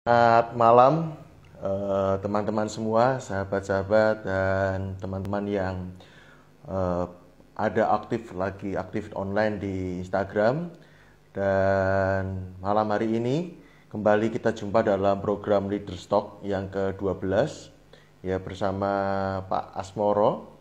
Selamat malam, teman-teman semua, sahabat-sahabat, dan teman-teman yang eh, ada aktif online di Instagram. Dan malam hari ini kembali kita jumpa dalam program Leaders Talk yang ke-12 ya bersama Pak Asmoro.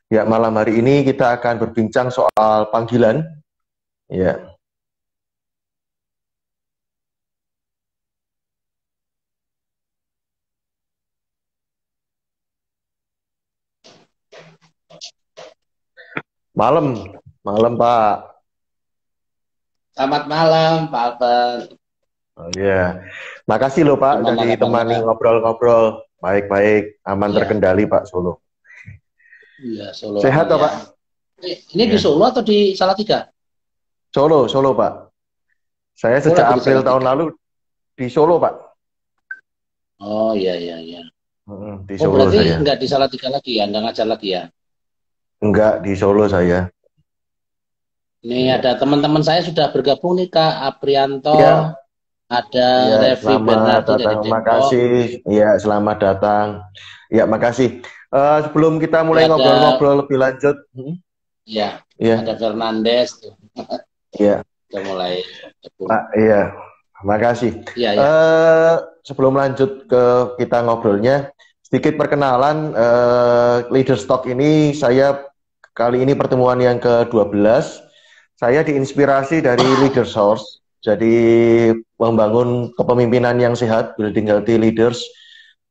Ya, malam hari ini kita akan berbincang soal panggilan. Ya, malam, malam Pak. Selamat malam, Pak Albert. Oh, ya, makasih loh Pak udah Gimana ditemani kabarnya? ngobrol-ngobrol. Baik-baik, aman Iya, terkendali Pak Solo. iya, Solo Sehat aman toh ya. Pak? Ini di Ya, Solo atau di Salatiga? Solo Pak. Saya Oh, sejak lagi di April tahun Salatiga. lalu di Solo Pak. Oh, iya, iya, iya. Di Oh, Solo berarti saya. nggak di Salatiga lagi ya, nggak ngajar lagi ya. Enggak di Solo saya. Ini ada Ya, teman-teman saya sudah bergabung nih, Kak Aprianto, ya, ada ya, Revi selamat Bernardi datang. dari Depok, Makasih. Ya, selamat datang. Ya, makasih. Sebelum kita ini mulai ada, ngobrol-ngobrol lebih lanjut, ya, ada ya, Fernandes, tuh. ya, Udah mulai gabung. Pak, iya, makasih. Iya, ya. Eh, Sebelum lanjut ke kita ngobrolnya, sedikit perkenalan Leader Stock ini saya kali ini pertemuan yang ke-12. Saya diinspirasi dari Leader Source, jadi membangun kepemimpinan yang sehat, building healthy leaders,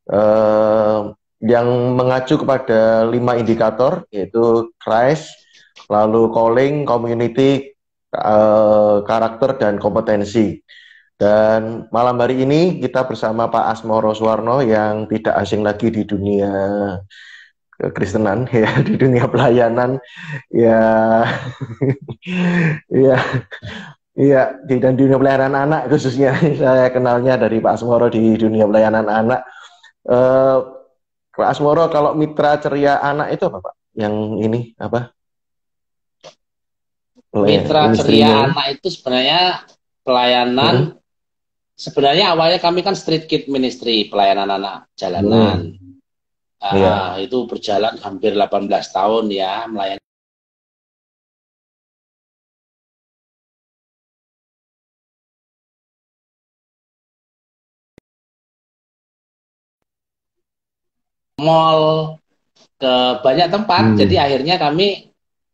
eh, yang mengacu kepada 5 indikator, yaitu Christ, lalu calling, community, karakter, dan kompetensi. Dan malam hari ini kita bersama Pak Asmoro Suwarno yang tidak asing lagi di dunia kekristenan ya, di dunia pelayanan ya, ya, ya, dan di dunia pelayanan anak khususnya. Saya kenalnya dari Pak Asmoro di dunia pelayanan anak. Eh, Pak Asmoro, kalau mitra ceria anak itu apa Pak? Yang ini apa? Mitra Ceria Ministrinya ini? Anak itu sebenarnya pelayanan. Hmm. Sebenarnya awalnya kami kan Street Kid Ministry, pelayanan anak jalanan. Hmm. Iya. Itu berjalan hampir 18 tahun ya, melayani mall, ke banyak tempat. Jadi Hmm. akhirnya kami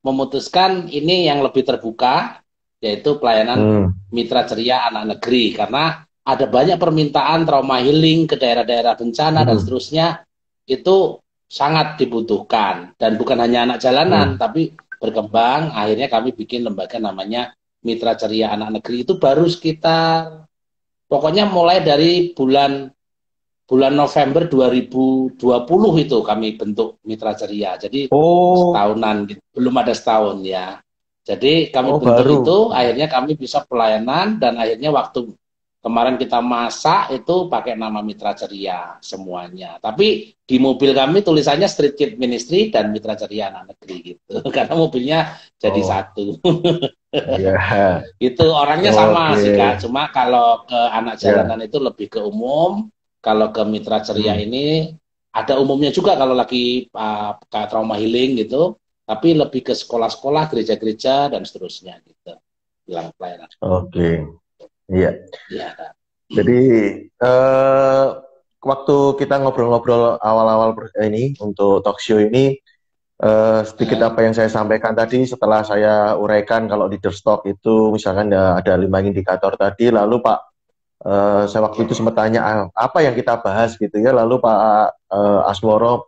memutuskan ini yang lebih terbuka, yaitu pelayanan Hmm. Mitra Ceria Anak Negeri. Karena ada banyak permintaan trauma healing ke daerah-daerah bencana dan Hmm. seterusnya, itu sangat dibutuhkan. Dan bukan hanya anak jalanan, Hmm. tapi berkembang. Akhirnya kami bikin lembaga namanya Mitra Ceria Anak Negeri. Itu baru sekitar, pokoknya mulai dari bulan bulan November 2020 itu kami bentuk Mitra Ceria. Jadi Oh, setahunan gitu. Belum ada setahun ya. Jadi kami oh bentuk baru. itu, akhirnya kami bisa pelayanan dan akhirnya waktu kemarin kita masak itu pakai nama Mitra Ceria semuanya. Tapi di mobil kami tulisannya Street Kid Ministry dan Mitra Ceria Anak Negeri gitu. Karena mobilnya jadi Oh, satu. ya. Itu orangnya sama Oke. sih Kak. Cuma kalau ke anak Ya. jalanan itu lebih ke umum. Kalau ke Mitra Ceria Hmm. ini ada umumnya juga kalau lagi kayak trauma healing gitu. Tapi lebih ke sekolah-sekolah, gereja-gereja dan seterusnya gitu. Bilang pelayanan. Oke. Iya. Iya Kak. Jadi waktu kita ngobrol-ngobrol awal-awal ini untuk talk show ini, sedikit Nah, apa yang saya sampaikan tadi setelah saya uraikan kalau leader stock itu misalkan ya ada 5 indikator tadi, lalu Pak, saya waktu itu sempat tanya apa yang kita bahas gitu ya, lalu Pak Asmoro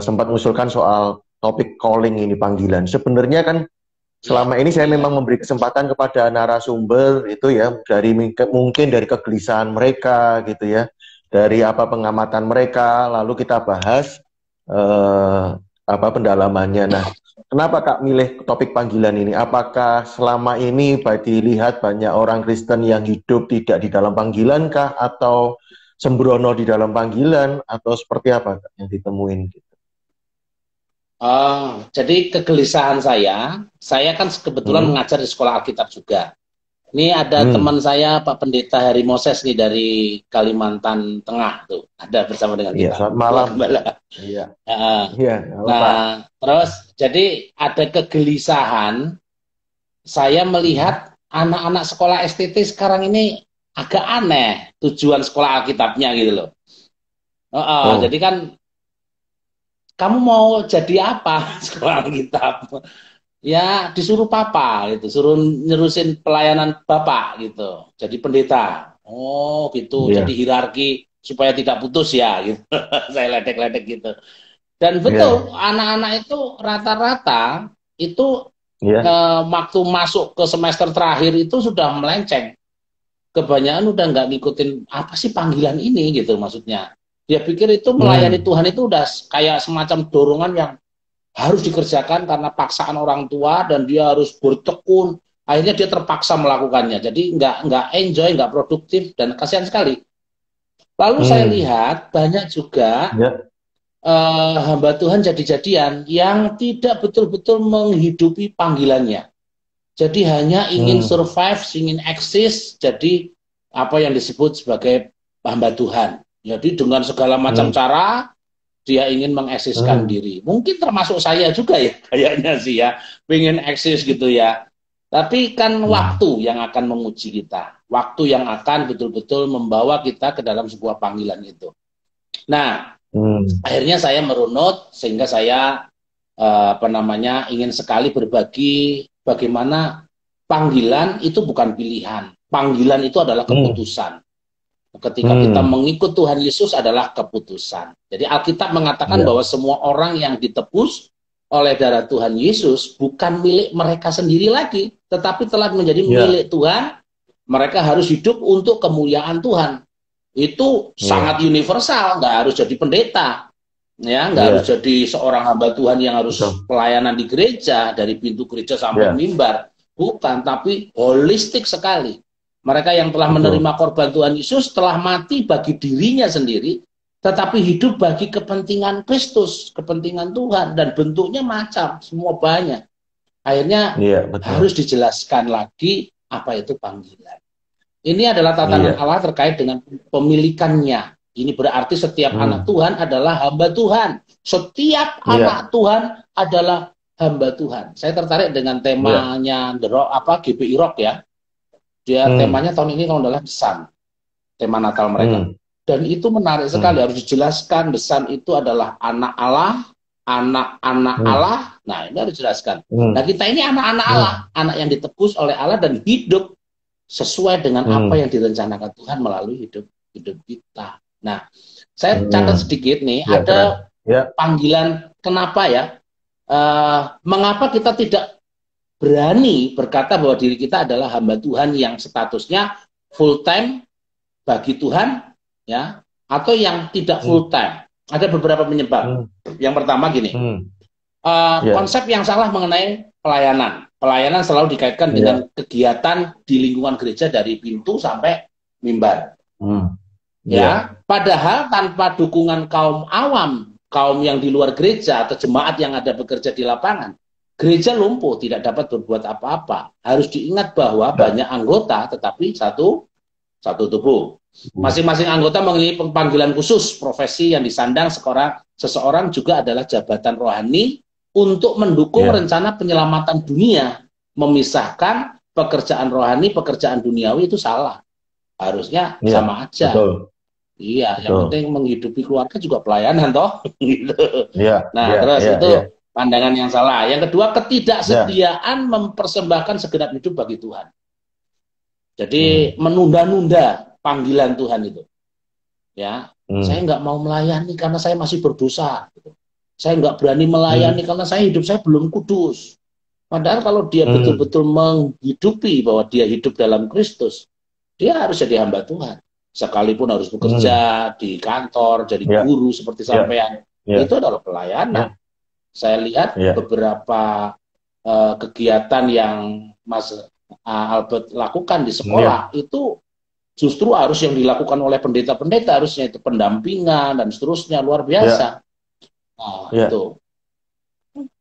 sempat mengusulkan soal topik calling ini panggilan. Sebenarnya kan iya, selama ini saya iya. memang memberi kesempatan kepada narasumber itu ya dari mungkin dari kegelisahan mereka gitu ya, dari apa pengamatan mereka, lalu kita bahas eh, apa pendalamannya. Nah, kenapa Kak milih topik panggilan ini? Apakah selama ini dilihat banyak orang Kristen yang hidup tidak di dalam panggilan kah, atau sembrono di dalam panggilan, atau seperti apa Kak, yang ditemuin? Jadi kegelisahan saya kan kebetulan Hmm. mengajar di sekolah Alkitab juga. Ini ada Hmm. teman saya, Pak Pendeta Heri Moses nih dari Kalimantan Tengah tuh, ada bersama dengan Iya, kita. selamat Ketua malam. Gembala. Iya, Heeh. iya, halo Nah, Pak. terus jadi ada kegelisahan. Saya Hmm. melihat anak-anak sekolah STT sekarang ini agak aneh tujuan sekolah Alkitabnya gitu loh. Jadi Oh, kan kamu mau jadi apa sekolah Alkitab? Ya disuruh papa gitu, suruh nerusin pelayanan bapak gitu, jadi pendeta. Oh gitu, jadi iya, hierarki supaya tidak putus ya gitu. Saya ledek-ledek gitu. Dan betul, iya, anak-anak itu rata-rata itu iya. waktu masuk ke semester terakhir itu sudah melenceng. Kebanyakan udah nggak ngikutin apa sih panggilan ini gitu maksudnya. Dia pikir itu melayani Hmm. Tuhan itu udah kayak semacam dorongan yang harus dikerjakan karena paksaan orang tua dan dia harus bertekun. Akhirnya dia terpaksa melakukannya. Jadi nggak enjoy, nggak produktif dan kasihan sekali. Lalu saya Hmm. lihat banyak juga Ya. hamba Tuhan jadi-jadian yang tidak betul-betul menghidupi panggilannya. Jadi hanya ingin Hmm. survive, ingin eksis, jadi apa yang disebut sebagai hamba Tuhan. Jadi dengan segala macam Hmm. cara dia ingin mengeksiskan Hmm. diri. Mungkin termasuk saya juga ya, kayaknya sih ya, ingin eksis gitu ya. Tapi kan Hmm. waktu yang akan menguji kita, waktu yang akan betul-betul membawa kita ke dalam sebuah panggilan itu. Nah, Hmm. akhirnya saya merunut sehingga saya apa namanya ingin sekali berbagi bagaimana panggilan itu bukan pilihan. Panggilan itu adalah Hmm. keputusan. Ketika kita Hmm. mengikut Tuhan Yesus adalah keputusan. Jadi Alkitab mengatakan Iya. bahwa semua orang yang ditebus oleh darah Tuhan Yesus bukan milik mereka sendiri lagi, tetapi telah menjadi Iya. milik Tuhan. Mereka harus hidup untuk kemuliaan Tuhan. Itu sangat Iya. universal, nggak harus jadi pendeta, ya nggak harus Iya. jadi seorang hamba Tuhan yang harus Betul. pelayanan di gereja dari pintu gereja sampai Iya. mimbar, bukan, tapi holistik sekali. Mereka yang telah Betul. menerima korban Tuhan Yesus telah mati bagi dirinya sendiri, tetapi hidup bagi kepentingan Kristus, kepentingan Tuhan, dan bentuknya macam, semua banyak. Akhirnya Iya. Betul. harus dijelaskan lagi apa itu panggilan. Ini adalah tatanan Iya. Allah terkait dengan pemilikannya. Ini berarti setiap anak Hmm. Tuhan adalah hamba Tuhan. Setiap Iya. anak Tuhan adalah hamba Tuhan. Saya tertarik dengan Iya. temanya The Rock, GBI Rock ya. Dia Hmm. temanya tahun ini kalau adalah The Sun, tema Natal mereka. Hmm. Dan itu menarik sekali, Hmm. harus dijelaskan The Sun itu adalah anak Allah, anak-anak Hmm. Allah. Nah, ini harus dijelaskan. Nah, Hmm. kita ini anak-anak Allah, Hmm. anak yang ditebus oleh Allah dan hidup sesuai dengan apa Hmm. yang direncanakan Tuhan melalui hidup hidup kita. Nah, saya catat Hmm. sedikit nih, Ya, keren. ada Ya. panggilan kenapa ya? Mengapa kita tidak berani berkata bahwa diri kita adalah hamba Tuhan yang statusnya full time bagi Tuhan, ya, atau yang tidak Hmm. full time? Ada beberapa penyebab. Hmm. Yang pertama gini, Hmm. Ya. konsep yang salah mengenai pelayanan. Pelayanan selalu dikaitkan dengan Ya. kegiatan di lingkungan gereja dari pintu sampai mimbar. Hmm. Ya. Ya, padahal tanpa dukungan kaum awam, kaum yang di luar gereja atau jemaat yang ada bekerja di lapangan, gereja lumpuh, tidak dapat berbuat apa-apa. Harus diingat bahwa Ya. banyak anggota tetapi satu satu tubuh. Hmm. Masing-masing anggota memiliki panggilan khusus, profesi yang disandang seseorang juga adalah jabatan rohani untuk mendukung Ya. rencana penyelamatan dunia. Memisahkan pekerjaan rohani, pekerjaan duniawi itu salah. Harusnya Ya. sama aja. Betul. Iya, yang Betul. penting menghidupi keluarga juga pelayanan toh. Gitu. Ya. Nah, Ya. terus Ya. itu Ya. pandangan yang salah. Yang kedua, Ya. ketidaksediaan mempersembahkan segenap hidup bagi Tuhan. Jadi Hmm. menunda-nunda panggilan Tuhan itu. Ya, saya Hmm. nggak mau melayani karena saya masih berdosa. Gitu. Saya nggak berani Hmm. melayani karena hidup saya belum kudus. Padahal kalau dia Hmm. betul-betul menghidupi bahwa dia hidup dalam Kristus, dia harus jadi hamba Tuhan. Sekalipun harus Hmm. bekerja di kantor, jadi Ya. guru seperti Ya. sampean, Ya. itu adalah pelayanan. Ya. Saya lihat Ya. beberapa kegiatan yang Mas Albert lakukan di Ya. sekolah itu justru harus yang dilakukan oleh pendeta-pendeta, harusnya itu pendampingan dan seterusnya, luar Ya. biasa. Nah, Ya. itu.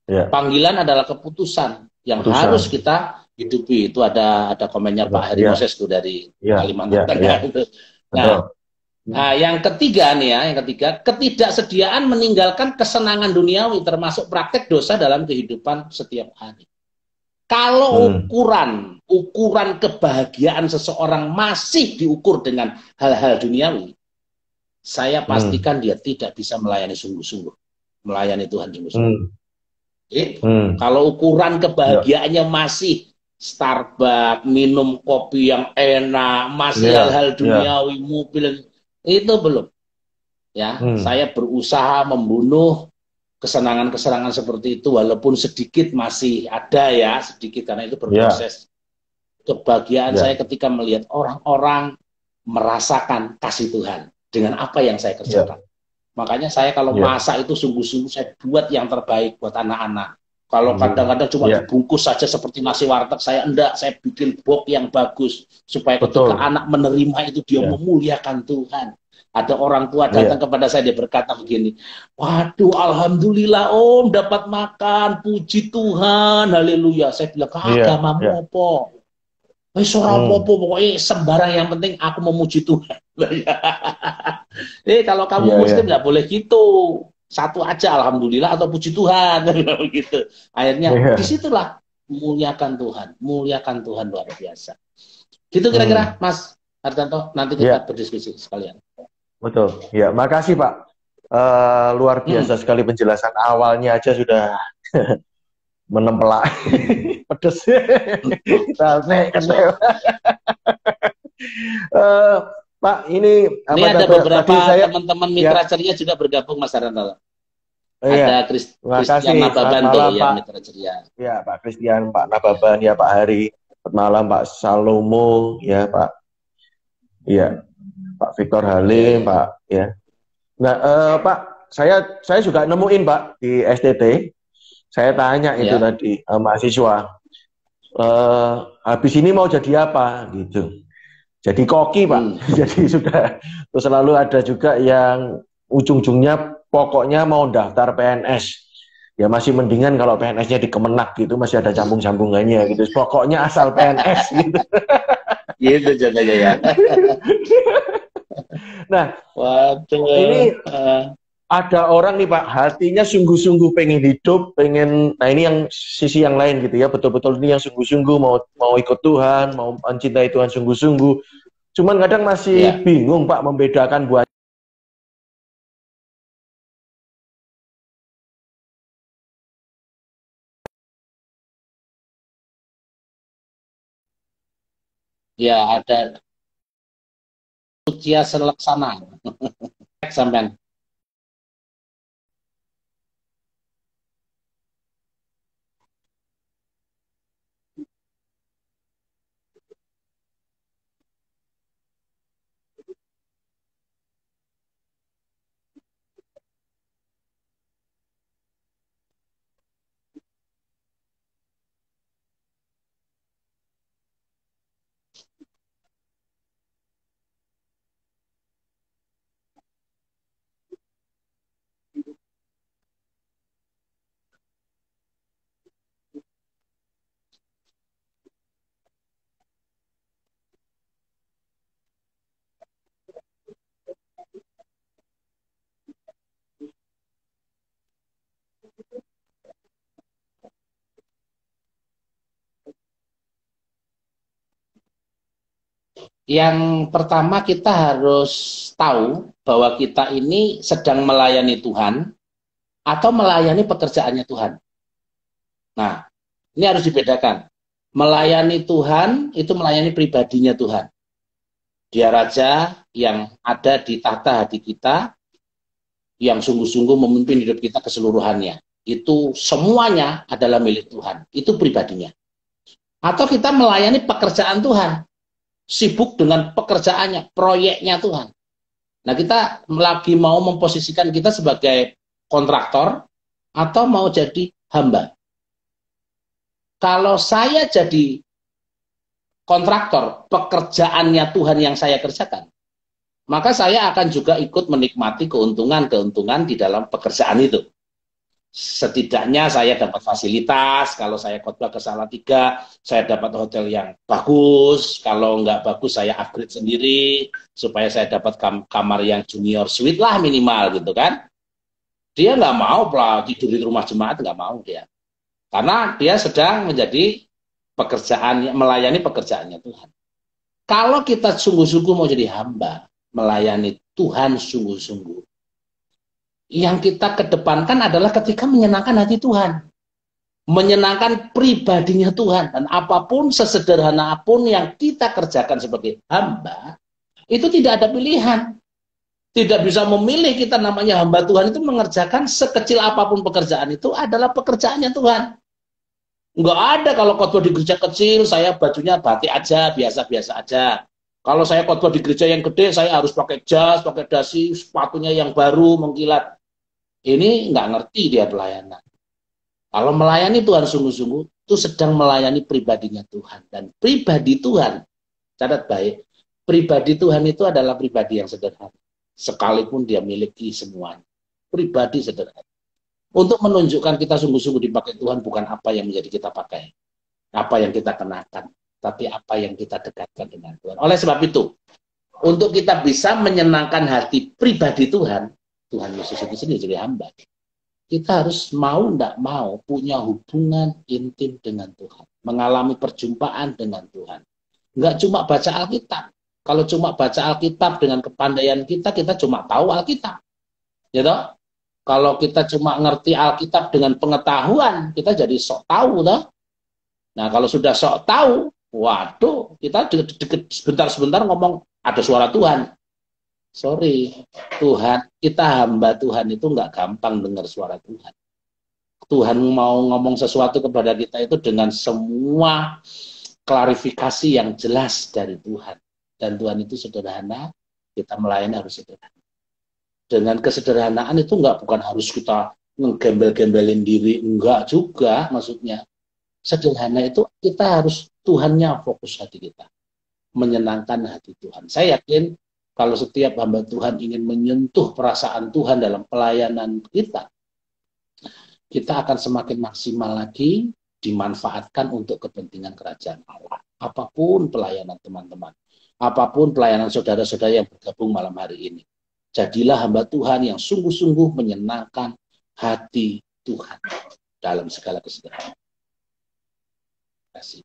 Ya. Panggilan adalah keputusan yang harus kita hidupi. Itu ada komennya Pak Heri Moses tuh dari Kalimantan Tengah itu. Nah, yang ketiga nih ya, ketidaksediaan meninggalkan kesenangan duniawi termasuk praktek dosa dalam kehidupan setiap hari. Kalau ukuran kebahagiaan seseorang masih diukur dengan hal-hal duniawi, saya pastikan dia tidak bisa melayani sungguh-sungguh, melayani Tuhan sungguh-sungguh. Kalau ukuran kebahagiaannya masih Starbucks, minum kopi yang enak, masih hal-hal duniawi, mobil, itu belum. Ya, saya berusaha membunuh kesenangan-kesenangan seperti itu, walaupun sedikit masih ada ya, sedikit karena itu berproses. Kebahagiaan saya ketika melihat orang-orang merasakan kasih Tuhan dengan apa yang saya kerjakan. Makanya saya kalau masak itu sungguh-sungguh saya buat yang terbaik buat anak-anak. Kalau kadang-kadang cuma dibungkus saja seperti nasi warteg, saya bikin box yang bagus supaya ketika anak menerima itu dia memuliakan Tuhan. Ada orang tua datang kepada saya, dia berkata begini, waduh alhamdulillah om dapat makan, puji Tuhan, haleluya. Saya bilang, agamamu apa? Popo, pokoknya sembarang yang penting aku memuji Tuhan. Kalau kamu Muslim nggak boleh gitu, satu aja alhamdulillah atau puji Tuhan, gitu. Akhirnya disitulah muliakan Tuhan luar biasa. Gitu kira-kira Mas Hartanto, nanti kita berdiskusi sekalian. Betul, ya makasih Pak. Luar biasa sekali penjelasan awalnya aja sudah menempelak pedes. Kita naik Pak, ini ada beberapa teman-teman mitra ceria juga bergabung Mas Hartanto. Ada Christian Nababan tuh yang mitra ceria. Ya Pak Christian, Pak Nababan, ya Pak Hari. Selamat malam Pak Salomo, ya Pak. Iya, Pak Victor Halim, Pak. Ya. Nah, Pak, saya juga nemuin Pak di STT. Saya tanya itu tadi mahasiswa, habis ini mau jadi apa gitu. Jadi koki Pak. Jadi sudah terus selalu ada juga yang ujung-ujungnya pokoknya mau daftar PNS. Ya masih mendingan kalau PNS-nya di Kemenak gitu, masih ada sambung-sambungannya gitu. Pokoknya asal PNS gitu. Gitu jadinya ya. Nah, ini ada orang nih Pak, hatinya sungguh-sungguh pengen hidup, nah ini yang sisi yang lain gitu ya, betul-betul ini yang sungguh-sungguh mau ikut Tuhan, mau mencintai Tuhan sungguh-sungguh. Cuman kadang masih bingung Pak membedakan buat ada Ucia Selaksana. Sampai yang pertama kita harus tahu bahwa kita ini sedang melayani Tuhan atau melayani pekerjaannya Tuhan. Nah, ini harus dibedakan. Melayani Tuhan itu melayani pribadinya Tuhan. Dia Raja yang ada di tahta hati kita, yang sungguh-sungguh memimpin hidup kita keseluruhannya. Itu semuanya adalah milik Tuhan. Itu pribadinya. Atau kita melayani pekerjaan Tuhan. Sibuk dengan pekerjaannya, proyeknya Tuhan. Nah, kita lagi mau memposisikan kita sebagai kontraktor atau mau jadi hamba. Kalau saya jadi kontraktor, pekerjaannya Tuhan yang saya kerjakan, maka saya akan juga ikut menikmati keuntungan-keuntungan di dalam pekerjaan itu. Setidaknya saya dapat fasilitas, kalau saya khotbah ke Salatiga, saya dapat hotel yang bagus, kalau nggak bagus saya upgrade sendiri, supaya saya dapat kamar yang junior suite lah minimal gitu kan. Dia nggak mau lah tidur di rumah jemaat, nggak mau dia. Karena dia sedang menjadi pekerjaan, melayani pekerjaannya Tuhan. Kalau kita sungguh-sungguh mau jadi hamba, melayani Tuhan sungguh-sungguh, yang kita kedepankan adalah ketika menyenangkan hati Tuhan, menyenangkan pribadinya Tuhan, dan apapun sesederhana apun yang kita kerjakan sebagai hamba, itu tidak ada pilihan. Tidak bisa memilih, kita namanya hamba Tuhan itu mengerjakan sekecil apapun pekerjaan itu adalah pekerjaannya Tuhan. Enggak ada kalau khotbah di gereja kecil, saya bajunya batik aja, biasa-biasa aja. Kalau saya khotbah di gereja yang gede, saya harus pakai jas, pakai dasi, sepatunya yang baru, mengkilat. Ini nggak ngerti dia pelayanan. Kalau melayani Tuhan sungguh-sungguh, itu sedang melayani pribadinya Tuhan. Dan pribadi Tuhan, catat baik, pribadi Tuhan itu adalah pribadi yang sederhana. Sekalipun dia miliki semuanya. Pribadi sederhana. Untuk menunjukkan kita sungguh-sungguh dipakai Tuhan bukan apa yang menjadi kita pakai. Apa yang kita kenakan. Tapi apa yang kita dekatkan dengan Tuhan. Oleh sebab itu, untuk kita bisa menyenangkan hati pribadi Tuhan, Tuhan Yesus itu sendiri jadi hamba. Kita harus mau tidak mau punya hubungan intim dengan Tuhan. Mengalami perjumpaan dengan Tuhan. Enggak cuma baca Alkitab. Kalau cuma baca Alkitab dengan kepandaian kita, kita cuma tahu Alkitab. Gitu? Kalau kita cuma ngerti Alkitab dengan pengetahuan, kita jadi sok tahu. Toh? Nah kalau sudah sok tahu, waduh, kita sebentar-sebentar ngomong ada suara Tuhan. Sorry, Tuhan, kita hamba Tuhan itu nggak gampang dengar suara Tuhan. Tuhan mau ngomong sesuatu kepada kita itu dengan semua klarifikasi yang jelas dari Tuhan. Dan Tuhan itu sederhana, kita melayani harus sederhana. Dengan kesederhanaan itu bukan harus kita ngegembel-gembelin diri, enggak juga maksudnya. Sederhana itu kita harus Tuhannya fokus hati kita. Menyenangkan hati Tuhan. Saya yakin kalau setiap hamba Tuhan ingin menyentuh perasaan Tuhan dalam pelayanan kita, kita akan semakin maksimal lagi dimanfaatkan untuk kepentingan kerajaan Allah. Apapun pelayanan teman-teman, apapun pelayanan saudara-saudara yang bergabung malam hari ini, jadilah hamba Tuhan yang sungguh-sungguh menyenangkan hati Tuhan dalam segala kesederhanaan. Terima kasih.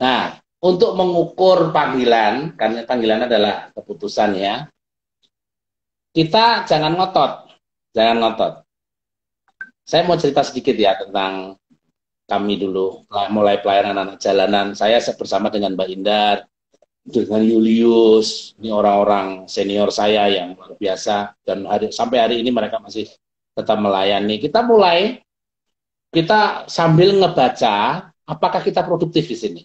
Nah, untuk mengukur panggilan, karena panggilan adalah keputusan ya, kita jangan ngotot. Jangan ngotot. Saya mau cerita sedikit ya tentang kami dulu, mulai pelayanan anak jalanan. Saya bersama dengan Mbak Indar, dengan Julius, ini orang-orang senior saya yang luar biasa, dan sampai hari ini mereka masih tetap melayani. Kita sambil ngebaca, apakah kita produktif di sini?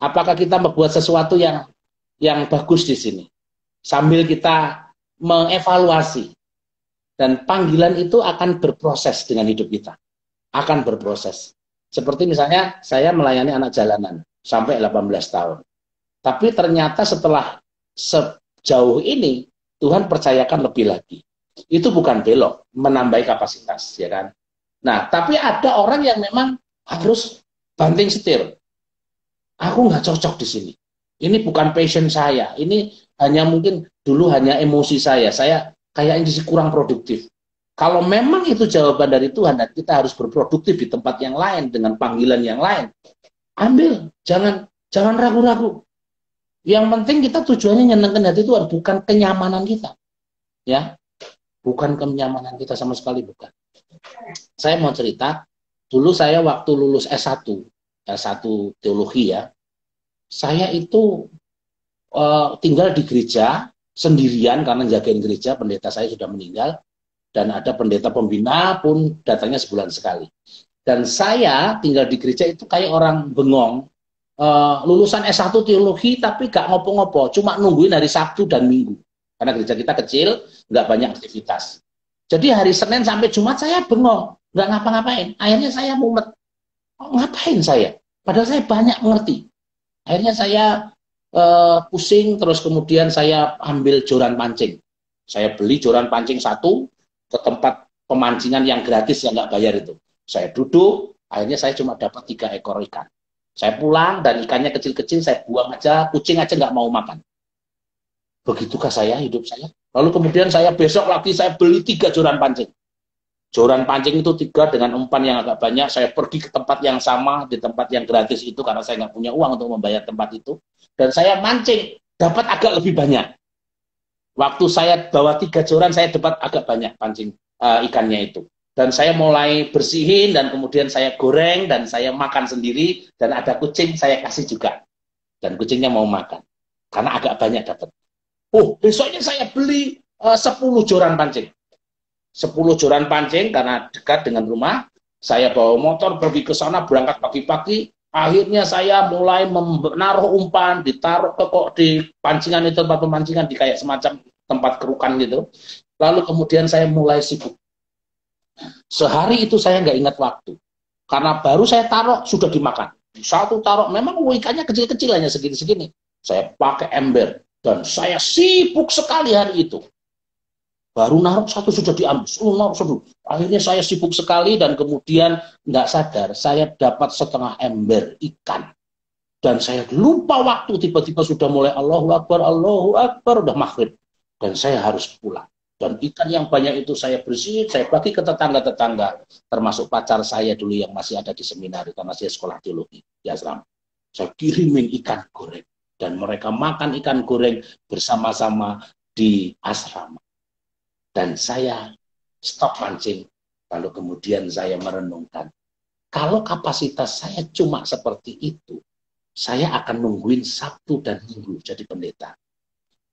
Apakah kita membuat sesuatu yang bagus di sini? Sambil kita mengevaluasi. Dan panggilan itu akan berproses dengan hidup kita. Akan berproses. Seperti misalnya saya melayani anak jalanan sampai 18 tahun. Tapi ternyata setelah sejauh ini, Tuhan percayakan lebih lagi. Itu bukan belok, menambah kapasitas. Ya kan? Nah, tapi ada orang yang memang harus banting setir. Aku nggak cocok di sini. Ini bukan passion saya. Ini hanya mungkin dulu hanya emosi saya. Saya kayaknya kurang produktif. Kalau memang itu jawaban dari Tuhan dan kita harus berproduktif di tempat yang lain dengan panggilan yang lain, ambil. Jangan ragu-ragu. Yang penting kita tujuannya nyenengkan hati Tuhan, bukan kenyamanan kita. Ya, bukan kenyamanan kita sama sekali, bukan. Saya mau cerita, dulu saya waktu lulus S1, S1 teologi ya. Saya itu tinggal di gereja sendirian karena jagain gereja, pendeta saya sudah meninggal, dan ada pendeta pembina pun datangnya sebulan sekali. Dan saya tinggal di gereja itu kayak orang bengong, lulusan S1 teologi tapi gak ngopo-ngopo, cuma nungguin hari Sabtu dan Minggu. Karena gereja kita kecil, nggak banyak aktivitas. Jadi hari Senin sampai Jumat saya bengong, nggak ngapa-ngapain. Akhirnya saya mumet. Oh, ngapain saya? Padahal saya banyak mengerti. Akhirnya saya pusing, terus kemudian saya ambil joran pancing. Saya beli joran pancing satu ke tempat pemancingan yang gratis yang nggak bayar itu. Saya duduk, akhirnya saya cuma dapat 3 ekor ikan. Saya pulang dan ikannya kecil-kecil, saya buang aja, kucing aja nggak mau makan. Begitukah saya hidup saya? Lalu kemudian saya besok lagi saya beli 3 joran pancing. Joran pancing itu 3 dengan umpan yang agak banyak. Saya pergi ke tempat yang sama, di tempat yang gratis itu, karena saya nggak punya uang untuk membayar tempat itu. Dan saya mancing, dapat agak lebih banyak. Waktu saya bawa 3 joran, saya dapat agak banyak pancing ikannya itu. Dan saya mulai bersihin, dan kemudian saya goreng, dan saya makan sendiri, dan ada kucing, saya kasih juga. Dan kucingnya mau makan. Karena agak banyak dapat. Oh, besoknya saya beli 10 joran pancing. 10 joran pancing karena dekat dengan rumah. Saya bawa motor pergi ke sana, berangkat pagi-pagi. Akhirnya saya mulai menaruh umpan, ditaruh kok di pancingan itu, tempat pemancingan, di kayak semacam tempat kerukan gitu. Lalu kemudian saya mulai sibuk. Sehari itu saya nggak ingat waktu. Karena baru saya taruh, sudah dimakan. Satu taruh, memang ikannya kecil-kecil, hanya segini-segini. Saya pakai ember. Dan saya sibuk sekali hari itu. Baru naruh satu sudah diambil, naruh satu. Akhirnya saya sibuk sekali dan kemudian nggak sadar, saya dapat setengah ember ikan. Dan saya lupa waktu, tiba-tiba sudah mulai Allahu Akbar, udah maghrib. Dan saya harus pulang. Dan ikan yang banyak itu saya bersihin, saya bagi ke tetangga-tetangga, termasuk pacar saya dulu yang masih ada di seminari, karena saya sekolah teologi di asrama. Saya kirimin ikan goreng. Dan mereka makan ikan goreng bersama-sama di asrama. Dan saya stop mancing. Lalu kemudian saya merenungkan, kalau kapasitas saya cuma seperti itu, saya akan nungguin Sabtu dan Minggu jadi pendeta.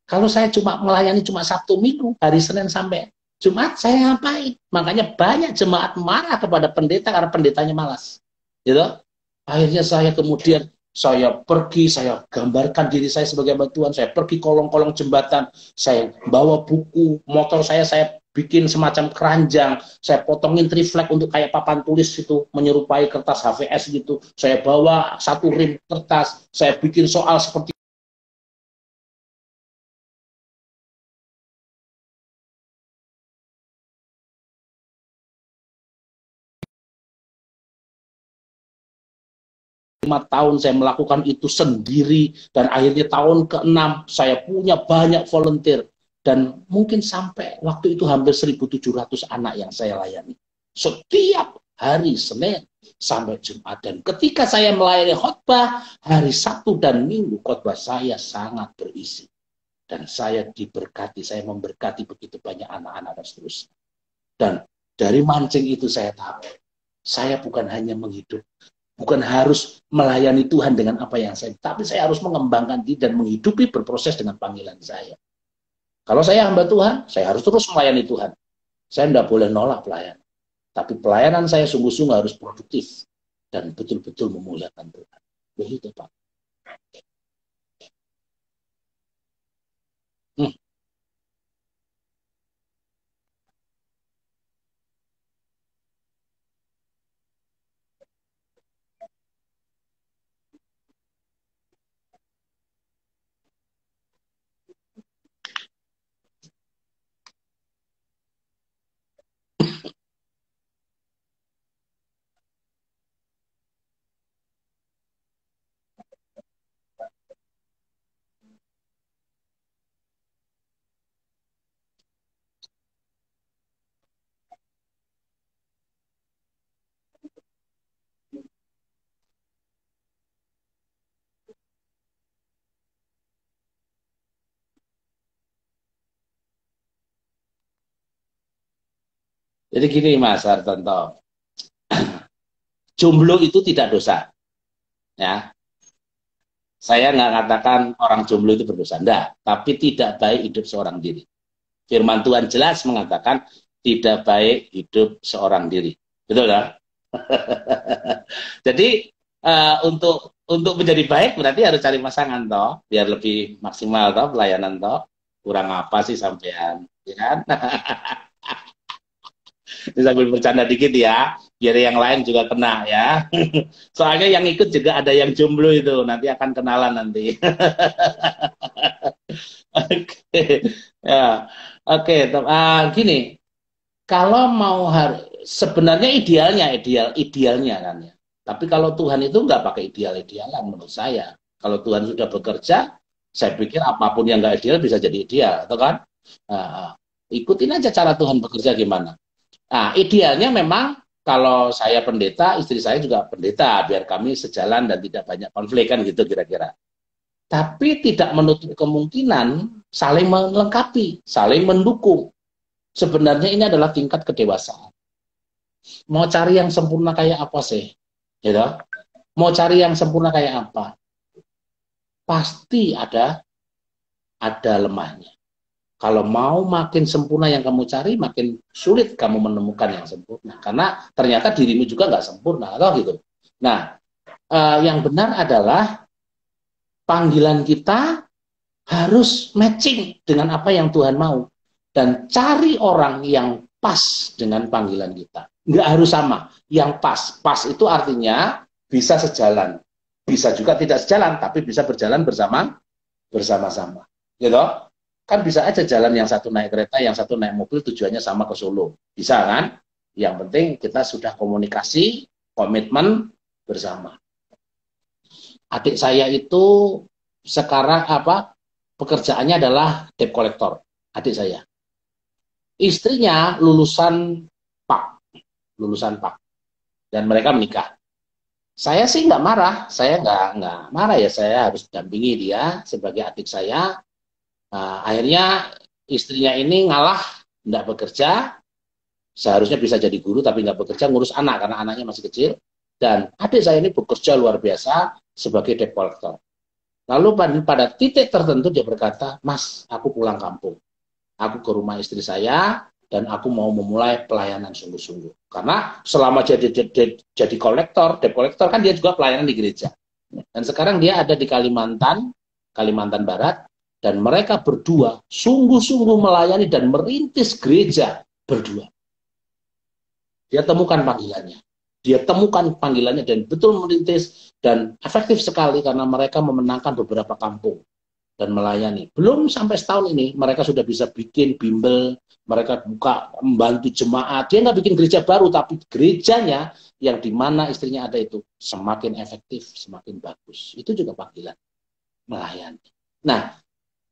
Kalau saya cuma melayani cuma Sabtu Minggu, hari Senin sampai Jumat, saya ngapain? Makanya banyak jemaat marah kepada pendeta karena pendetanya malas. Gitu? Akhirnya saya kemudian saya pergi, saya gambarkan diri saya sebagai bantuan, saya pergi kolong-kolong jembatan, saya bawa buku, motor saya bikin semacam keranjang, saya potongin triplek untuk kayak papan tulis itu, menyerupai kertas HVS gitu, saya bawa 1 rim kertas, saya bikin soal seperti 5 tahun saya melakukan itu sendiri, dan akhirnya tahun ke-6 saya punya banyak volunteer, dan mungkin sampai waktu itu hampir 1.700 anak yang saya layani setiap hari Senin sampai Jumat. Dan ketika saya melayani khotbah hari Sabtu dan Minggu, khotbah saya sangat berisi, dan saya diberkati, saya memberkati begitu banyak anak-anak dan seterusnya. Dan dari mancing itu saya tahu, saya bukan hanya menghidup, bukan harus melayani Tuhan dengan apa yang saya, tapi saya harus mengembangkan diri dan menghidupi, berproses dengan panggilan saya. Kalau saya hamba Tuhan, saya harus terus melayani Tuhan. Saya tidak boleh nolak pelayanan. Tapi pelayanan saya sungguh-sungguh harus produktif dan betul-betul memuliakan Tuhan. Begitu, Pak. Hmm. Jadi gini Mas Hartanto, jomblo itu tidak dosa. Ya, saya nggak katakan orang jomblo itu berdosa, enggak, tapi tidak baik hidup seorang diri. Firman Tuhan jelas mengatakan tidak baik hidup seorang diri. Betul ya? Jadi untuk menjadi baik berarti harus cari pasangan toh, biar lebih maksimal toh pelayanan toh. Kurang apa sih sampean, ya kan? Ini sambil bercanda dikit ya, biar yang lain juga kena ya. Soalnya yang ikut juga ada yang jomblo itu, nanti akan kenalan nanti. Oke, ya, oke. Gini, kalau mau sebenarnya idealnya kan ya. Tapi kalau Tuhan itu nggak pakai ideal-idealan menurut saya. Kalau Tuhan sudah bekerja, saya pikir apapun yang nggak ideal bisa jadi ideal, atau kan? Nah, ikutin aja cara Tuhan bekerja gimana. Nah, idealnya memang kalau saya pendeta, istri saya juga pendeta, biar kami sejalan dan tidak banyak konflik kan gitu kira-kira. Tapi tidak menutup kemungkinan saling melengkapi, saling mendukung. Sebenarnya ini adalah tingkat kedewasaan. Mau cari yang sempurna kayak apa sih? Gitu. Mau cari yang sempurna kayak apa? Pasti ada lemahnya. Kalau mau makin sempurna yang kamu cari, makin sulit kamu menemukan yang sempurna. Karena ternyata dirimu juga nggak sempurna, atau gitu. Nah, yang benar adalah panggilan kita harus matching dengan apa yang Tuhan mau. Dan cari orang yang pas dengan panggilan kita. Nggak harus sama, yang pas. Pas itu artinya bisa sejalan. Bisa juga tidak sejalan, tapi bisa berjalan bersama-sama. Gitu? Kan bisa aja jalan yang satu naik kereta, yang satu naik mobil, tujuannya sama ke Solo. Bisa kan? Yang penting kita sudah komunikasi, komitmen bersama. Adik saya itu sekarang pekerjaannya adalah debt collector, adik saya. Istrinya PAK, lulusan PAK, dan mereka menikah. Saya sih nggak marah, saya nggak marah ya, saya harus dampingi dia sebagai adik saya. Nah, akhirnya istrinya ini ngalah, nggak bekerja, seharusnya bisa jadi guru tapi nggak bekerja, ngurus anak karena anaknya masih kecil. Dan adik saya ini bekerja luar biasa sebagai debt collector. Lalu pada titik tertentu dia berkata, Mas, aku pulang kampung. Aku ke rumah istri saya, dan aku mau memulai pelayanan sungguh-sungguh. Karena selama jadi kolektor, debt collector kan dia juga pelayanan di gereja. Dan sekarang dia ada di Kalimantan Barat, dan mereka berdua sungguh-sungguh melayani dan merintis gereja berdua. Dia temukan panggilannya. Dia temukan panggilannya dan betul merintis dan efektif sekali karena mereka memenangkan beberapa kampung dan melayani. Belum sampai setahun ini mereka sudah bisa bikin bimbel, mereka buka membantu jemaat. Dia nggak bikin gereja baru, tapi gerejanya yang di mana istrinya ada itu semakin efektif, semakin bagus. Itu juga panggilan melayani. Nah,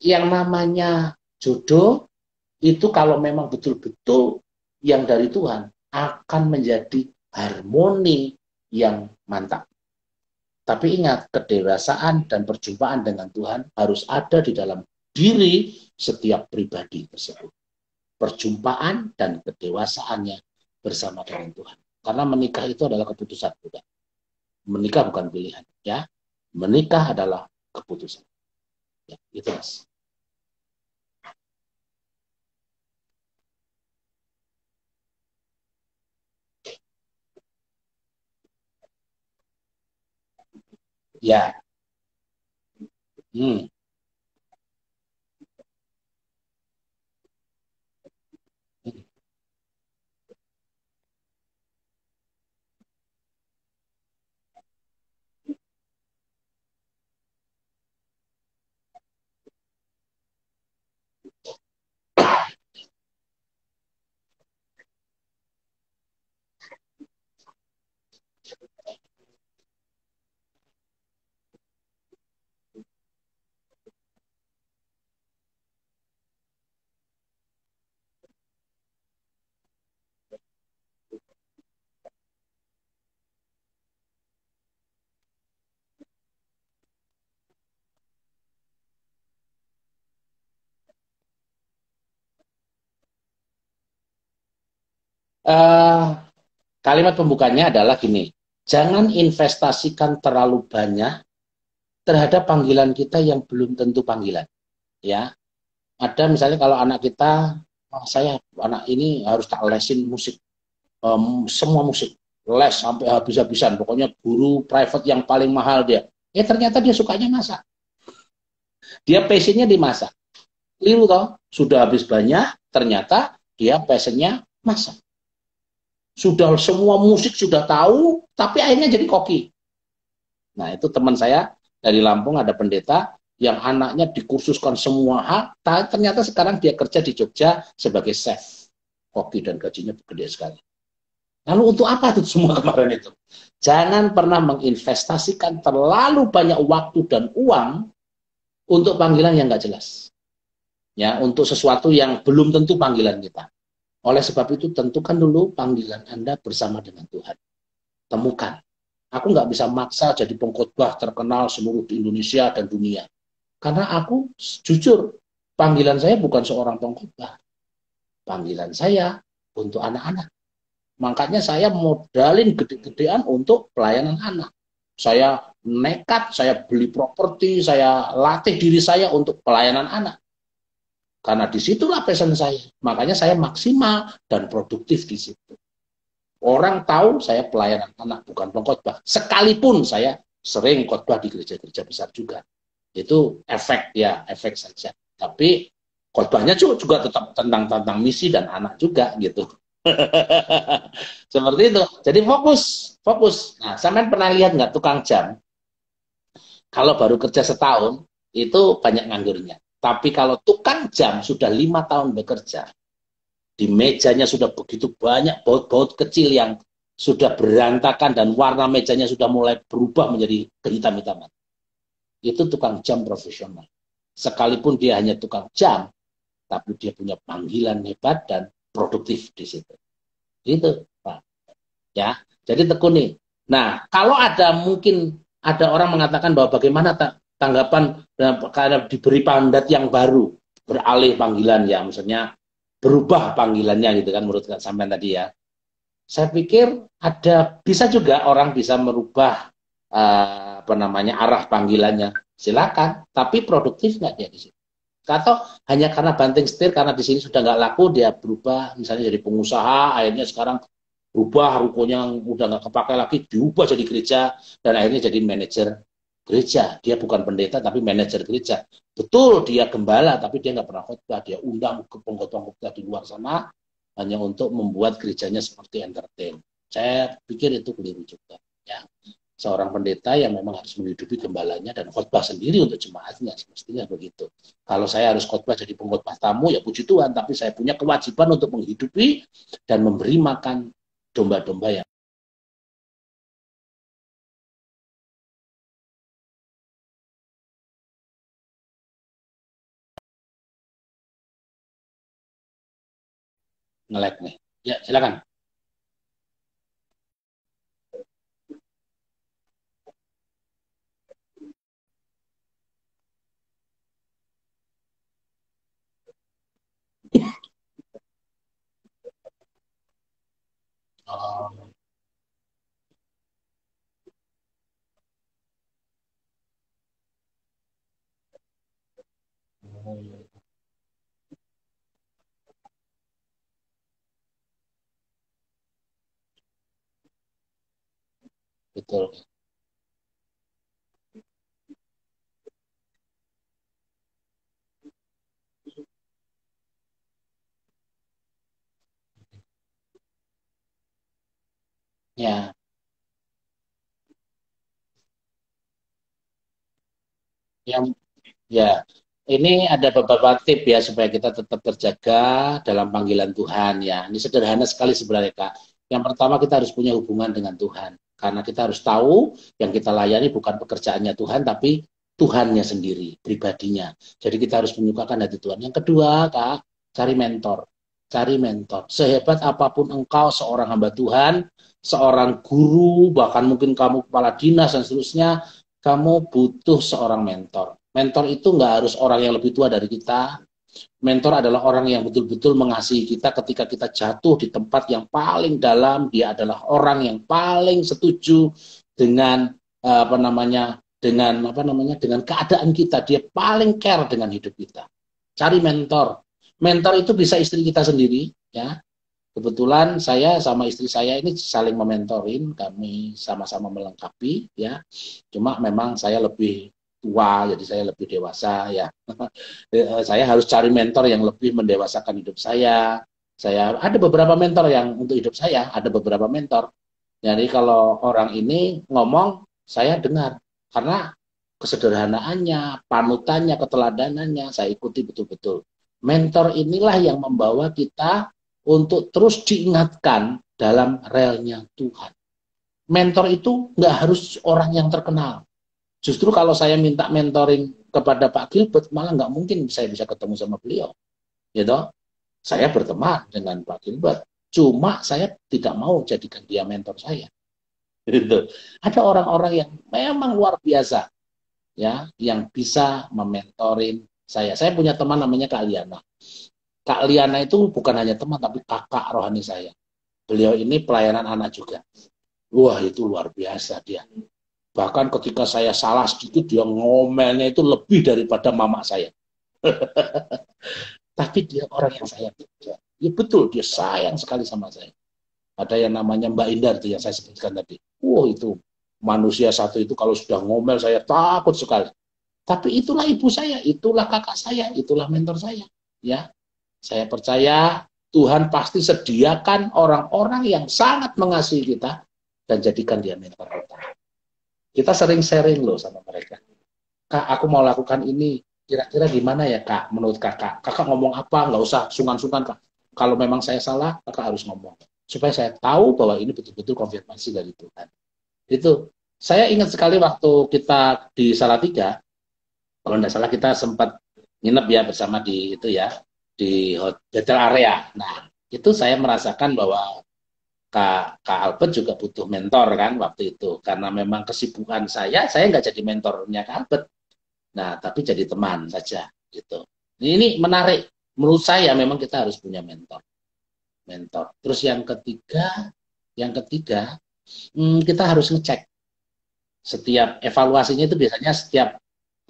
yang namanya jodoh itu kalau memang betul-betul yang dari Tuhan akan menjadi harmoni yang mantap. Tapi ingat, kedewasaan dan perjumpaan dengan Tuhan harus ada di dalam diri setiap pribadi tersebut. Perjumpaan dan kedewasaannya bersama dengan Tuhan. Karena menikah itu adalah keputusan juga. Menikah bukan pilihan, ya. Menikah adalah keputusan. Ya, itu Mas. Ya. Hmm. Uh, Kalimat pembukanya adalah gini. Jangan investasikan terlalu banyak terhadap panggilan kita yang belum tentu panggilan. Ya, ada misalnya kalau anak kita, saya anak ini harus tak lesin musik, semua musik, les sampai habis-habisan, pokoknya guru private yang paling mahal dia. Ternyata dia sukanya masak. Dia passionnya di masak. Keliru toh, sudah habis banyak, ternyata dia passionnya masak. Sudah semua musik sudah tahu, tapi akhirnya jadi koki. Nah, itu teman saya dari Lampung, ada pendeta yang anaknya dikursuskan semua hal, ternyata sekarang dia kerja di Jogja sebagai chef koki dan gajinya gede sekali. Lalu untuk apa itu semua kemarin itu? Jangan pernah menginvestasikan terlalu banyak waktu dan uang untuk panggilan yang nggak jelas. Ya, untuk sesuatu yang belum tentu panggilan kita. Oleh sebab itu, tentukan dulu panggilan Anda bersama dengan Tuhan. Temukan. Aku nggak bisa maksa jadi pengkhotbah terkenal seluruh di Indonesia dan dunia. Karena aku, jujur, panggilan saya bukan seorang pengkhotbah. Panggilan saya untuk anak-anak. Makanya saya modalin gede-gedean untuk pelayanan anak. Saya nekat, saya beli properti, saya latih diri saya untuk pelayanan anak. Karena disitulah passion saya. Makanya saya maksimal dan produktif di situ. Orang tahu saya pelayanan anak, bukan pengkhotbah. Sekalipun saya sering khotbah di gereja-gereja besar juga. Itu efek ya, efek saja. Tapi khotbahnya juga tetap tentang misi dan anak juga gitu. Seperti itu. Jadi fokus. Nah, sampean pernah lihat nggak tukang jam? Kalau baru kerja setahun, itu banyak nganggurnya. Tapi kalau tukang jam sudah 5 tahun bekerja, di mejanya sudah begitu banyak baut-baut kecil yang sudah berantakan dan warna mejanya sudah mulai berubah menjadi kehitam-hitaman. Itu tukang jam profesional. Sekalipun dia hanya tukang jam, tapi dia punya panggilan hebat dan produktif di situ. Gitu, Pak. Ya, jadi tekuni. Nah, kalau mungkin ada orang mengatakan bahwa bagaimana tanggapan karena diberi mandat yang baru, beralih panggilan ya, maksudnya berubah panggilannya gitu kan menurut sampean tadi ya. Saya pikir bisa juga orang bisa merubah arah panggilannya. Silakan, tapi produktif nggak dia di situ? Atau hanya karena banting setir, karena di sini sudah nggak laku, dia berubah, misalnya jadi pengusaha, akhirnya sekarang berubah, rukonya udah nggak kepakai lagi, diubah jadi gereja, dan akhirnya jadi manajer gereja. Dia bukan pendeta, tapi manajer gereja. Betul, dia gembala, tapi dia nggak pernah khotbah. Dia undang ke pengkhotbah di luar sana, hanya untuk membuat gerejanya seperti entertain. Saya pikir itu keliru juga. Ya. Seorang pendeta yang memang harus menghidupi gembalanya dan khotbah sendiri untuk jemaatnya, semestinya begitu. Kalau saya harus khotbah jadi pengkhotbah tamu, ya puji Tuhan, tapi saya punya kewajiban untuk menghidupi dan memberi makan domba-domba yang ngelek nih. Ya, silakan. Oh, betul. Ya, yang ya, ini ada beberapa tip ya supaya kita tetap terjaga dalam panggilan Tuhan ya. Ini sederhana sekali sebenarnya Kak. Yang pertama kita harus punya hubungan dengan Tuhan. Karena kita harus tahu yang kita layani bukan pekerjaannya Tuhan, tapi Tuhannya sendiri, pribadinya. Jadi kita harus menyukakan hati Tuhan. Yang kedua Kak, cari mentor. Cari mentor. Sehebat apapun engkau seorang hamba Tuhan, seorang guru, bahkan mungkin kamu kepala dinas dan seterusnya, kamu butuh seorang mentor. Mentor itu nggak harus orang yang lebih tua dari kita, Mentor adalah orang yang betul-betul mengasihi kita ketika kita jatuh di tempat yang paling dalam. Dia adalah orang yang paling setuju dengan dengan keadaan kita. Dia paling care dengan hidup kita. Cari mentor. Mentor itu bisa istri kita sendiri, ya. Kebetulan saya sama istri saya ini saling mementorin, kami sama-sama melengkapi, ya. Cuma memang saya lebih tua, jadi saya lebih dewasa, ya. Saya harus cari mentor yang lebih mendewasakan hidup saya. Saya ada beberapa mentor yang untuk hidup saya, ada beberapa mentor. Jadi kalau orang ini ngomong, saya dengar karena kesederhanaannya, panutannya, keteladanannya saya ikuti betul-betul. Mentor inilah yang membawa kita untuk terus diingatkan dalam relnya Tuhan. Mentor itu nggak harus orang yang terkenal. Justru kalau saya minta mentoring kepada Pak Gilbert, malah nggak mungkin saya bisa ketemu sama beliau. Gitu. Saya berteman dengan Pak Gilbert. Cuma saya tidak mau jadikan dia mentor saya. Gitu. Ada orang-orang yang memang luar biasa, ya, yang bisa mementorin saya. Saya punya teman namanya Kak Liana. Kak Liana itu bukan hanya teman, tapi kakak rohani saya. Beliau ini pelayanan anak juga. Wah, itu luar biasa dia. Bahkan ketika saya salah sedikit, dia ngomelnya itu lebih daripada mama saya. Tapi dia orang yang sayang. Ya betul, dia sayang sekali sama saya. Ada yang namanya Mbak Indar, itu yang saya sebutkan tadi. Wah, itu manusia satu itu kalau sudah ngomel, saya takut sekali. Tapi itulah ibu saya, itulah kakak saya, itulah mentor saya. Ya, saya percaya Tuhan pasti sediakan orang-orang yang sangat mengasihi kita dan jadikan dia mentor kita. Kita sering sharing loh sama mereka. Kak, aku mau lakukan ini. Kira-kira gimana ya, Kak? Menurut kakak. Kakak ngomong apa? Nggak usah sungkan-sungkan, Kak. Kalau memang saya salah, kakak harus ngomong. Supaya saya tahu bahwa ini betul-betul konfirmasi dari Tuhan. Itu. Saya ingat sekali waktu kita di Salatiga, kalau tidak salah kita sempat nginep ya bersama di itu ya, di hotel area. Nah, itu saya merasakan bahwa Kak Albert juga butuh mentor kan waktu itu. Karena memang kesibukan saya nggak jadi mentornya Kak Albert. Nah, tapi jadi teman saja gitu. Ini menarik. Menurut saya memang kita harus punya mentor. Terus yang ketiga, kita harus ngecek. Setiap evaluasinya itu biasanya setiap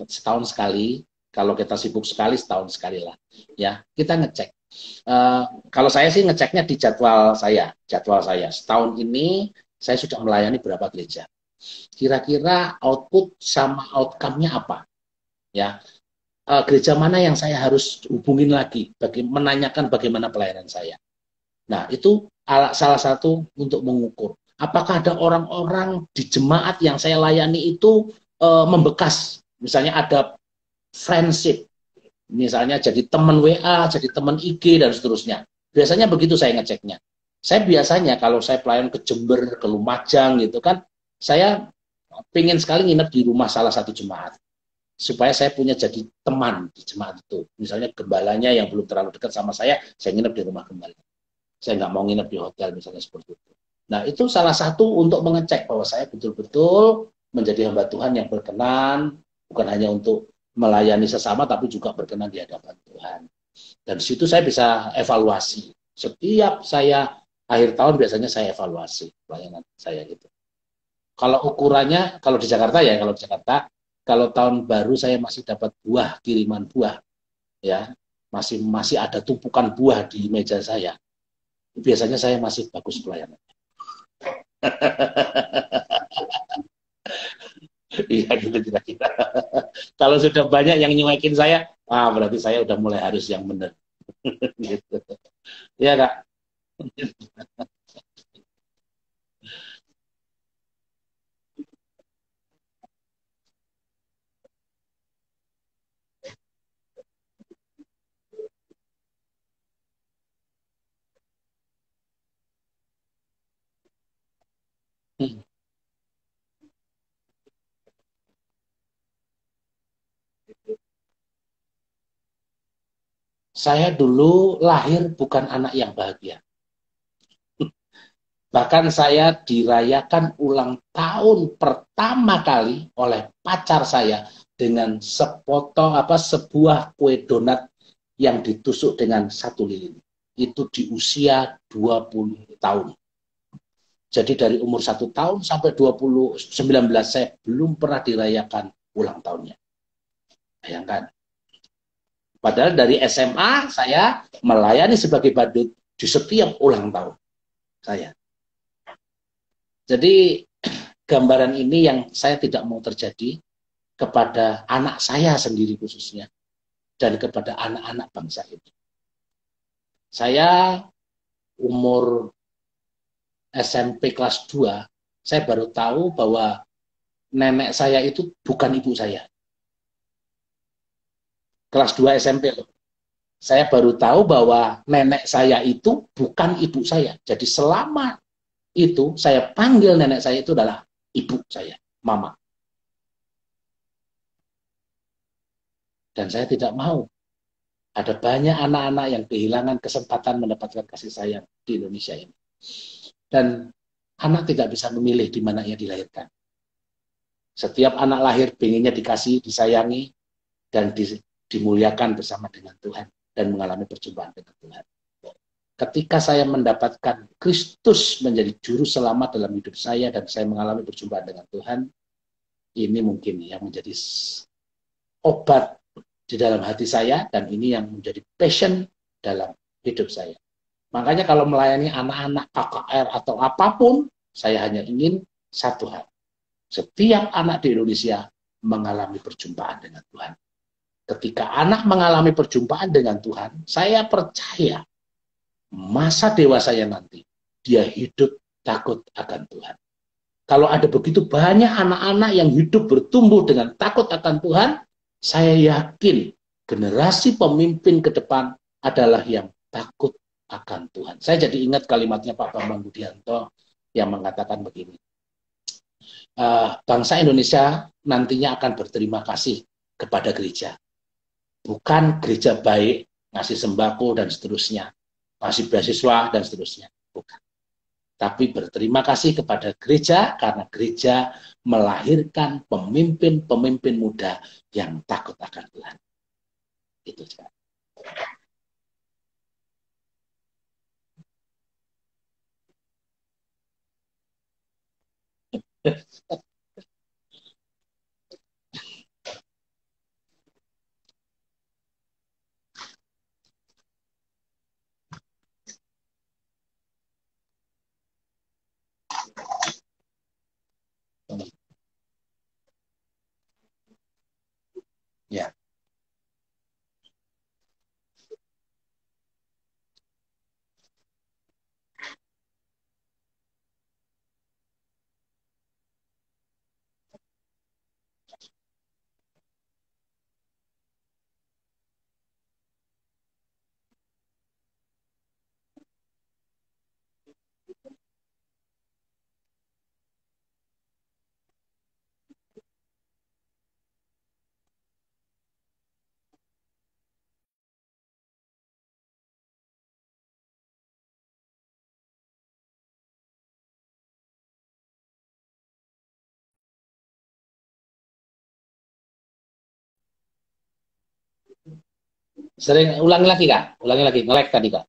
setahun sekali. Kalau kita sibuk sekali, setahun sekali lah. Ya, kita ngecek. Kalau saya sih ngeceknya di jadwal saya. Setahun ini saya sudah melayani berapa gereja. Kira-kira output sama outcome-nya apa? Ya, gereja mana yang saya harus hubungin lagi, menanyakan bagaimana pelayanan saya. Nah, itu salah satu untuk mengukur. Apakah ada orang-orang di jemaat yang saya layani itu membekas, misalnya ada friendship, misalnya jadi teman WA, jadi teman IG, dan seterusnya. Biasanya begitu saya ngeceknya. Saya biasanya kalau saya pelayan ke Jember, ke Lumajang gitu kan, saya pengen sekali nginep di rumah salah satu jemaat. Supaya saya punya jadi teman di jemaat itu. Misalnya gembalanya yang belum terlalu dekat sama saya nginep di rumah gembala. Saya nggak mau nginep di hotel misalnya seperti itu. Nah, itu salah satu untuk mengecek bahwa saya betul-betul menjadi hamba Tuhan yang berkenan, bukan hanya untuk melayani sesama, tapi juga berkenan di hadapan Tuhan. Dan di situ saya bisa evaluasi. Setiap saya akhir tahun biasanya saya evaluasi pelayanan saya gitu. Kalau ukurannya, kalau di Jakarta, kalau tahun baru saya masih dapat buah, kiriman buah, ya, masih ada tumpukan buah di meja saya. Biasanya saya masih bagus pelayanannya. Iya gitu kira-kira. Kalau sudah banyak yang nyuekin saya, berarti saya udah mulai harus yang benar. Gitu. Iya Kak. Saya dulu lahir bukan anak yang bahagia. Bahkan saya dirayakan ulang tahun pertama kali oleh pacar saya dengan sebuah kue donat yang ditusuk dengan satu lilin. Itu di usia 20 tahun. Jadi dari umur 1 tahun sampai 19 saya belum pernah dirayakan ulang tahunnya. Bayangkan. Padahal dari SMA saya melayani sebagai badut di setiap ulang tahun saya. Jadi gambaran ini yang saya tidak mau terjadi kepada anak saya sendiri khususnya dan kepada anak-anak bangsa ini. Saya umur SMP kelas 2, saya baru tahu bahwa nenek saya itu bukan ibu saya. Kelas 2 SMP loh. Saya baru tahu bahwa nenek saya itu bukan ibu saya. Jadi selama itu saya panggil nenek saya itu adalah ibu saya, mama. Dan saya tidak mau ada banyak anak-anak yang kehilangan kesempatan mendapatkan kasih sayang di Indonesia ini. Dan anak tidak bisa memilih di mana ia dilahirkan. Setiap anak lahir pengennya dikasih, disayangi, dan dimuliakan bersama dengan Tuhan dan mengalami perjumpaan dengan Tuhan. Ketika saya mendapatkan Kristus menjadi juru selamat dalam hidup saya dan saya mengalami perjumpaan dengan Tuhan, ini mungkin yang menjadi obat di dalam hati saya dan ini yang menjadi passion dalam hidup saya. Makanya kalau melayani anak-anak KKR atau apapun, saya hanya ingin satu hal. Setiap anak di Indonesia mengalami perjumpaan dengan Tuhan. Ketika anak mengalami perjumpaan dengan Tuhan, saya percaya masa dewasanya nanti, dia hidup takut akan Tuhan. Kalau ada begitu banyak anak-anak yang hidup bertumbuh dengan takut akan Tuhan, saya yakin generasi pemimpin ke depan adalah yang takut akan Tuhan. Saya jadi ingat kalimatnya Pak Bambang Budianto yang mengatakan begini, bangsa Indonesia nantinya akan berterima kasih kepada gereja. Bukan gereja baik, ngasih sembako dan seterusnya, ngasih beasiswa dan seterusnya. Bukan. Tapi berterima kasih kepada gereja karena gereja melahirkan pemimpin-pemimpin muda yang takut akan Tuhan. Itu saja. Ya. Sering ulangi lagi Kak, ulangi lagi, nge-lag tadi Kak.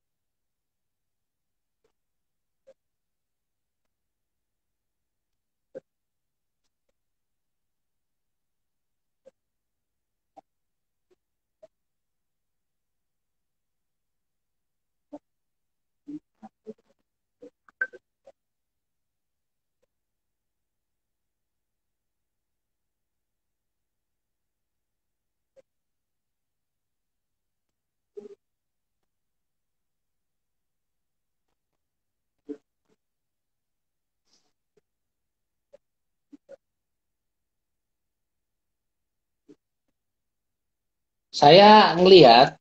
Saya melihat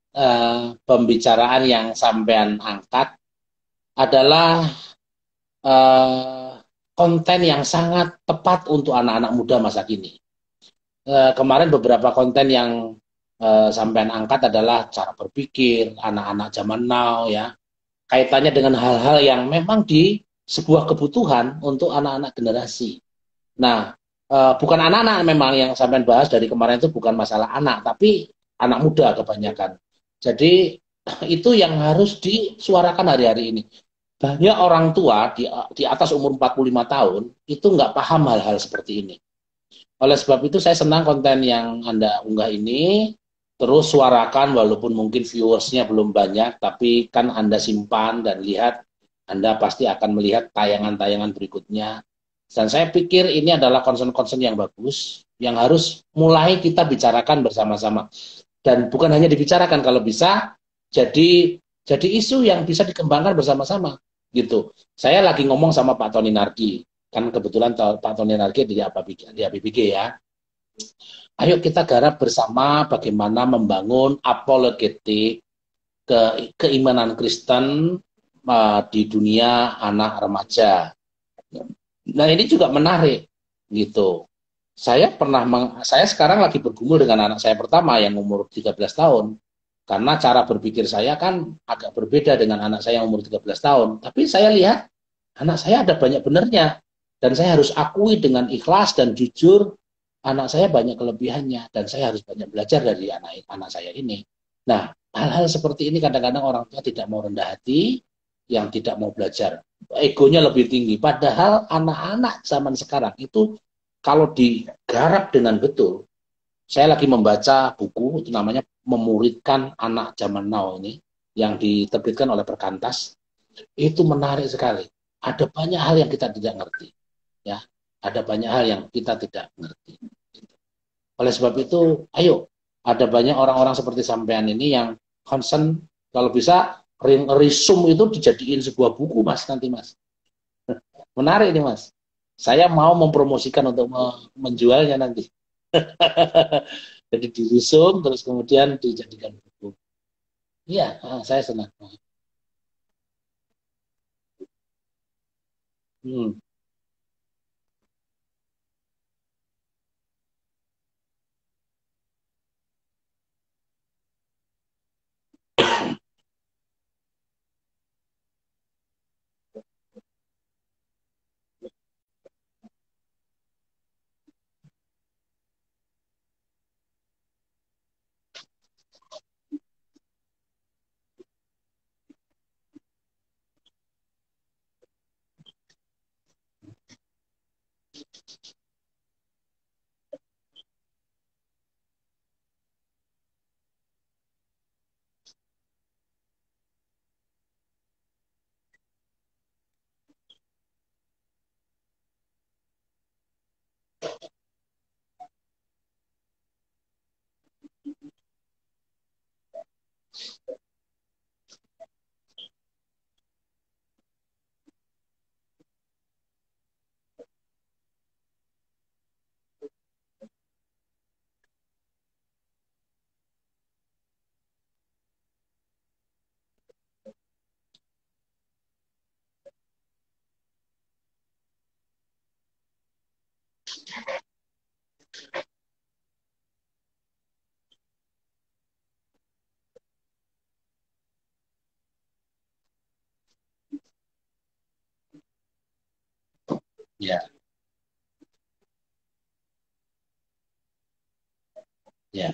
pembicaraan yang sampean angkat adalah eh, konten yang sangat tepat untuk anak-anak muda masa kini. Kemarin beberapa konten yang sampean angkat adalah cara berpikir anak-anak zaman now ya, kaitannya dengan hal-hal yang memang di sebuah kebutuhan untuk anak-anak generasi. Nah, bukan anak-anak memang yang sampean bahas dari kemarin itu bukan masalah anak, tapi anak muda kebanyakan. Jadi itu yang harus disuarakan hari-hari ini. Banyak orang tua di atas umur 45 tahun itu nggak paham hal-hal seperti ini. Oleh sebab itu saya senang konten yang Anda unggah ini, terus suarakan walaupun mungkin viewersnya belum banyak, tapi kan Anda simpan dan lihat, Anda pasti akan melihat tayangan-tayangan berikutnya. Dan saya pikir ini adalah concern-concern yang bagus, yang harus mulai kita bicarakan bersama-sama. Dan bukan hanya dibicarakan, kalau bisa jadi isu yang bisa dikembangkan bersama-sama gitu. Saya lagi ngomong sama Pak Tony Nardi, kan kebetulan Pak Tony Nardi di ABBG ya. Ayo kita garap bersama bagaimana membangun apologetik keimanan Kristen di dunia anak remaja. Nah ini juga menarik gitu. Saya sekarang lagi bergumul dengan anak saya pertama yang umur 13 tahun. Karena cara berpikir saya kan agak berbeda dengan anak saya yang umur 13 tahun. Tapi saya lihat anak saya ada banyak benernya. Dan saya harus akui dengan ikhlas dan jujur, anak saya banyak kelebihannya. Dan saya harus banyak belajar dari anak saya ini. Nah, hal-hal seperti ini kadang-kadang orang tua tidak mau rendah hati, yang tidak mau belajar. Egonya lebih tinggi. Padahal anak-anak zaman sekarang itu kalau digarap dengan betul, saya lagi membaca buku itu namanya Memuridkan Anak Zaman Now ini yang diterbitkan oleh Perkantas. Itu menarik sekali. Ada banyak hal yang kita tidak ngerti, ya. Ada banyak hal yang kita tidak ngerti. Oleh sebab itu, ayo, ada banyak orang-orang seperti sampean ini yang concern kalau bisa resume itu dijadiin sebuah buku Mas nanti Mas. Menarik nih Mas. Saya mau mempromosikan untuk menjualnya nanti. Jadi di resume terus kemudian dijadikan buku. Iya, saya senang. Hmm, ya, ya,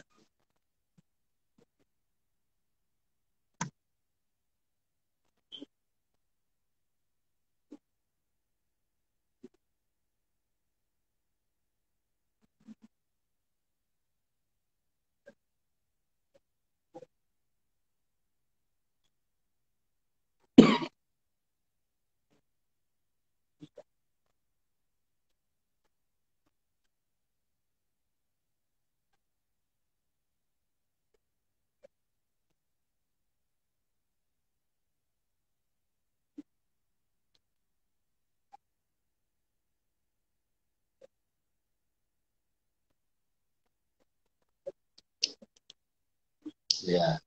ya,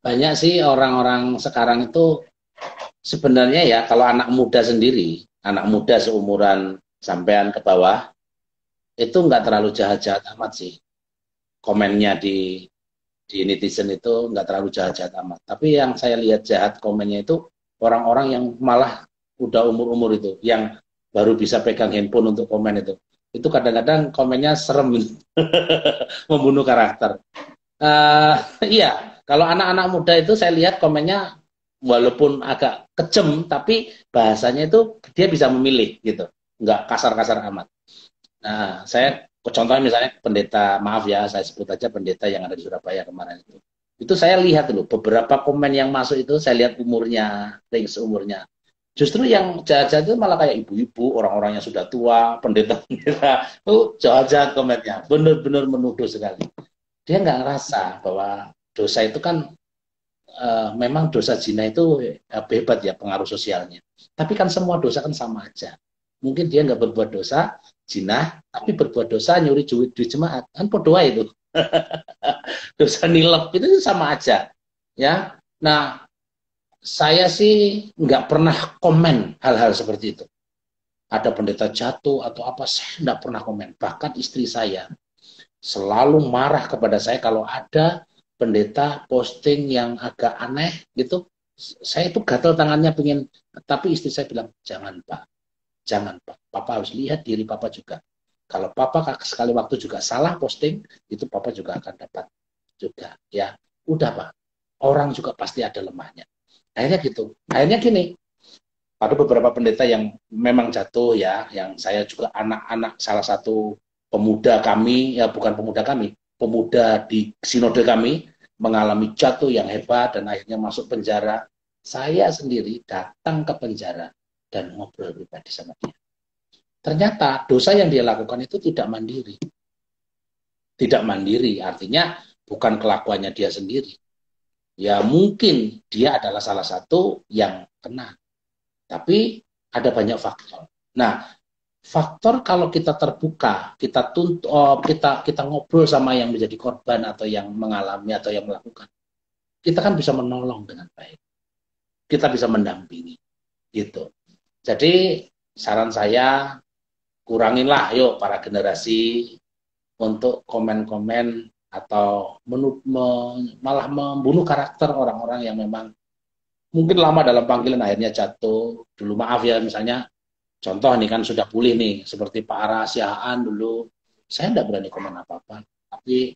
banyak sih orang-orang sekarang itu sebenarnya ya kalau anak muda sendiri, anak muda seumuran sampean ke bawah, itu nggak terlalu jahat-jahat amat sih. Komennya di netizen itu nggak terlalu jahat-jahat amat. Tapi yang saya lihat jahat komennya itu orang-orang yang malah udah umur-umur itu, yang baru bisa pegang handphone untuk komen itu. Itu kadang-kadang komennya serem, membunuh karakter. Iya, kalau anak-anak muda itu saya lihat komennya walaupun agak kejem, tapi bahasanya itu dia bisa memilih gitu, nggak kasar-kasar amat. Nah, saya contohnya misalnya pendeta, maaf ya, saya sebut aja pendeta yang ada di Surabaya kemarin itu. Itu saya lihat dulu beberapa komen yang masuk itu saya lihat umurnya, range umurnya. Justru yang jahat-jahat itu malah kayak ibu-ibu, orang-orang yang sudah tua, pendeta-pendeta. Oh, jahat-jahat komennya. Benar-benar menuduh sekali. Dia nggak ngerasa bahwa dosa itu kan memang dosa zina itu hebat ya pengaruh sosialnya. Tapi kan semua dosa kan sama aja. Mungkin dia nggak berbuat dosa zina, tapi berbuat dosa nyuri duit jemaat. Kan podoa itu. Dosa nilep itu sama aja. Ya. Nah, saya sih nggak pernah komen hal-hal seperti itu. Ada pendeta jatuh atau apa, saya nggak pernah komen. Bahkan istri saya selalu marah kepada saya kalau ada pendeta posting yang agak aneh gitu. Saya itu gatel tangannya pengen, tapi istri saya bilang, jangan Pak, jangan Pak. Papa harus lihat diri Papa juga. Kalau Papa sekali waktu juga salah posting, itu Papa juga akan dapat juga. Ya, udah Pak. Orang juga pasti ada lemahnya. Akhirnya gitu. Akhirnya gini, ada beberapa pendeta yang memang jatuh ya, yang saya juga anak-anak salah satu pemuda kami, ya bukan pemuda kami, pemuda di sinode kami mengalami jatuh yang hebat dan akhirnya masuk penjara. Saya sendiri datang ke penjara dan ngobrol pribadi sama dia. Ternyata dosa yang dia lakukan itu tidak mandiri. Tidak mandiri artinya bukan kelakuannya dia sendiri. Ya mungkin dia adalah salah satu yang kena. Tapi ada banyak faktor. Nah, faktor kalau kita terbuka, kita ngobrol sama yang menjadi korban atau yang mengalami atau yang melakukan, kita kan bisa menolong dengan baik. Kita bisa mendampingi gitu. Jadi saran saya kuranginlah yuk para generasi untuk komen-komen atau malah membunuh karakter orang-orang yang memang mungkin lama dalam panggilan akhirnya jatuh. Dulu maaf ya misalnya contoh nih kan sudah pulih nih, seperti Pak Ara Siahaan dulu, saya tidak berani komen apa-apa. Tapi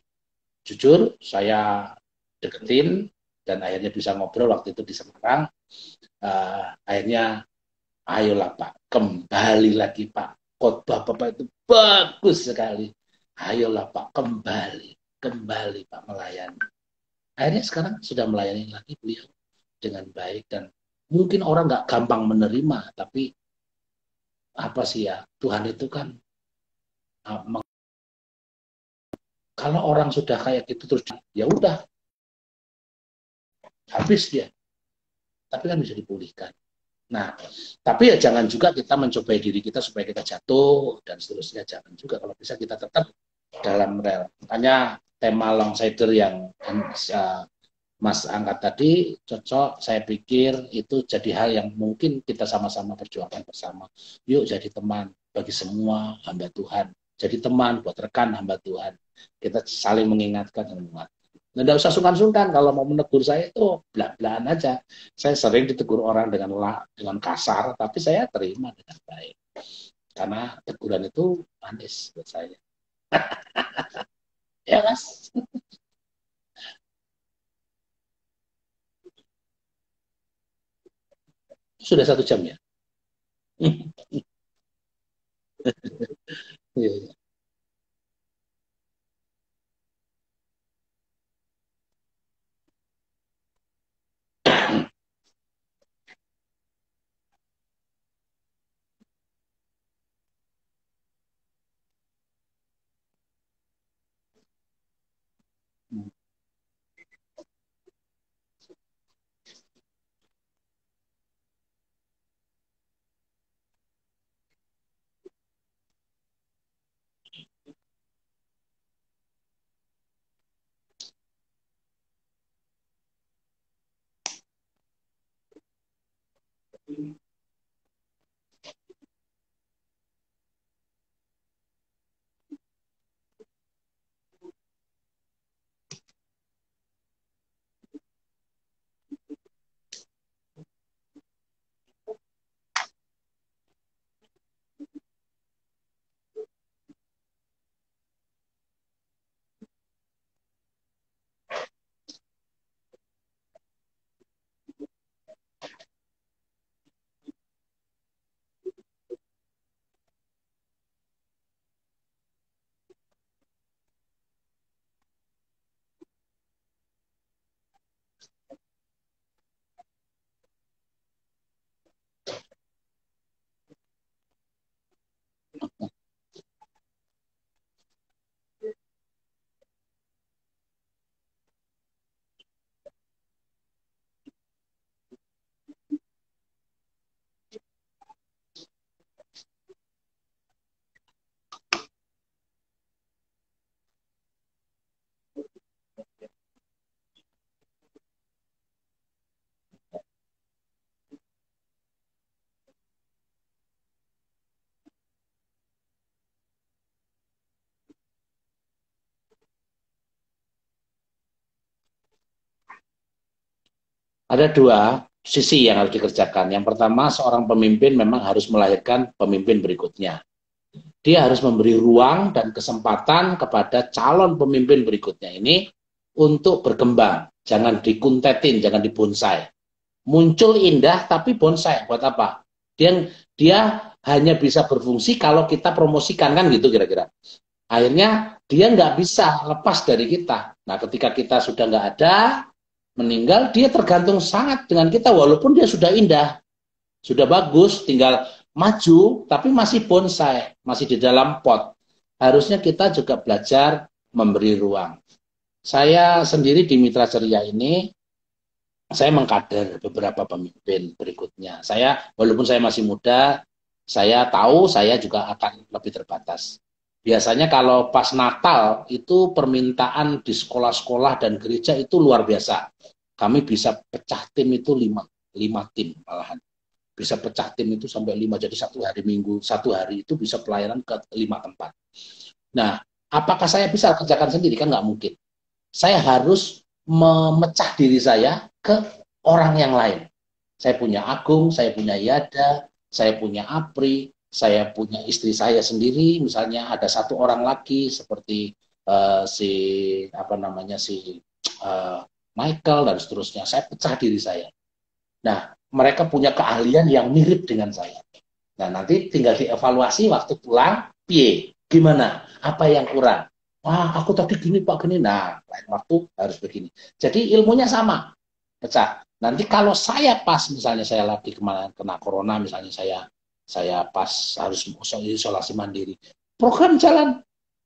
jujur saya deketin dan akhirnya bisa ngobrol waktu itu di Semarang. Akhirnya, ayolah Pak, kembali lagi Pak. Khotbah Bapak itu bagus sekali. Ayolah Pak, kembali Pak melayani. Akhirnya sekarang sudah melayani lagi beliau dengan baik dan mungkin orang nggak gampang menerima, tapi apa sih ya Tuhan itu kan kalau orang sudah kayak gitu terus ya udah habis dia, tapi kan bisa dipulihkan. Nah, tapi ya jangan juga kita mencobai diri kita supaya kita jatuh dan seterusnya, jangan juga. Kalau bisa kita tetap dalam rel. Makanya tema longsider yang Mas angkat tadi cocok, saya pikir itu jadi hal yang mungkin kita sama-sama perjuangkan bersama. Yuk jadi teman bagi semua hamba Tuhan. Jadi teman buat rekan hamba Tuhan. Kita saling mengingatkan dan menguatkan. Nah, tidak usah sungkan-sungkan kalau mau menegur saya itu belak-belakan aja. Saya sering ditegur orang dengan kasar, tapi saya terima dengan baik. Karena teguran itu manis buat saya. Ya, Mas. Sudah 1 jam ya? Iya, iya. Ada dua sisi yang harus dikerjakan. Yang pertama, seorang pemimpin memang harus melahirkan pemimpin berikutnya. Dia harus memberi ruang dan kesempatan kepada calon pemimpin berikutnya ini untuk berkembang. Jangan dikuntetin, jangan dibonsai. Muncul indah tapi bonsai. Buat apa? Dia hanya bisa berfungsi kalau kita promosikan, kan gitu kira-kira. Akhirnya dia nggak bisa lepas dari kita. Nah, ketika kita sudah nggak ada, meninggal, dia tergantung sangat dengan kita walaupun dia sudah indah, sudah bagus, tinggal maju, tapi masih bonsai, masih di dalam pot. Harusnya kita juga belajar memberi ruang. Saya sendiri di Mitra Ceria ini, saya mengkader beberapa pemimpin berikutnya. Walaupun saya masih muda, saya tahu saya juga akan lebih terbatas. Biasanya kalau pas Natal, itu permintaan di sekolah-sekolah dan gereja itu luar biasa. Kami bisa pecah tim itu lima tim malahan. Bisa pecah tim itu sampai 5, jadi satu hari minggu, satu hari itu bisa pelayanan ke 5 tempat. Nah, apakah saya bisa kerjakan sendiri? Kan nggak mungkin. Saya harus memecah diri saya ke orang yang lain. Saya punya Agung, saya punya Yada, saya punya Apri, saya punya istri saya sendiri, misalnya ada satu orang lagi seperti si apa namanya si uh, Michael dan seterusnya. Saya pecah diri saya. Nah, mereka punya keahlian yang mirip dengan saya. Nah, nanti tinggal dievaluasi waktu pulang, piye, gimana, apa yang kurang. Wah, aku tadi gini Pak, gini. Nah, lain waktu harus begini. Jadi ilmunya sama, pecah. Nanti kalau saya pas, misalnya saya lagi kemana, kena corona, misalnya saya pas harus isolasi mandiri, program jalan.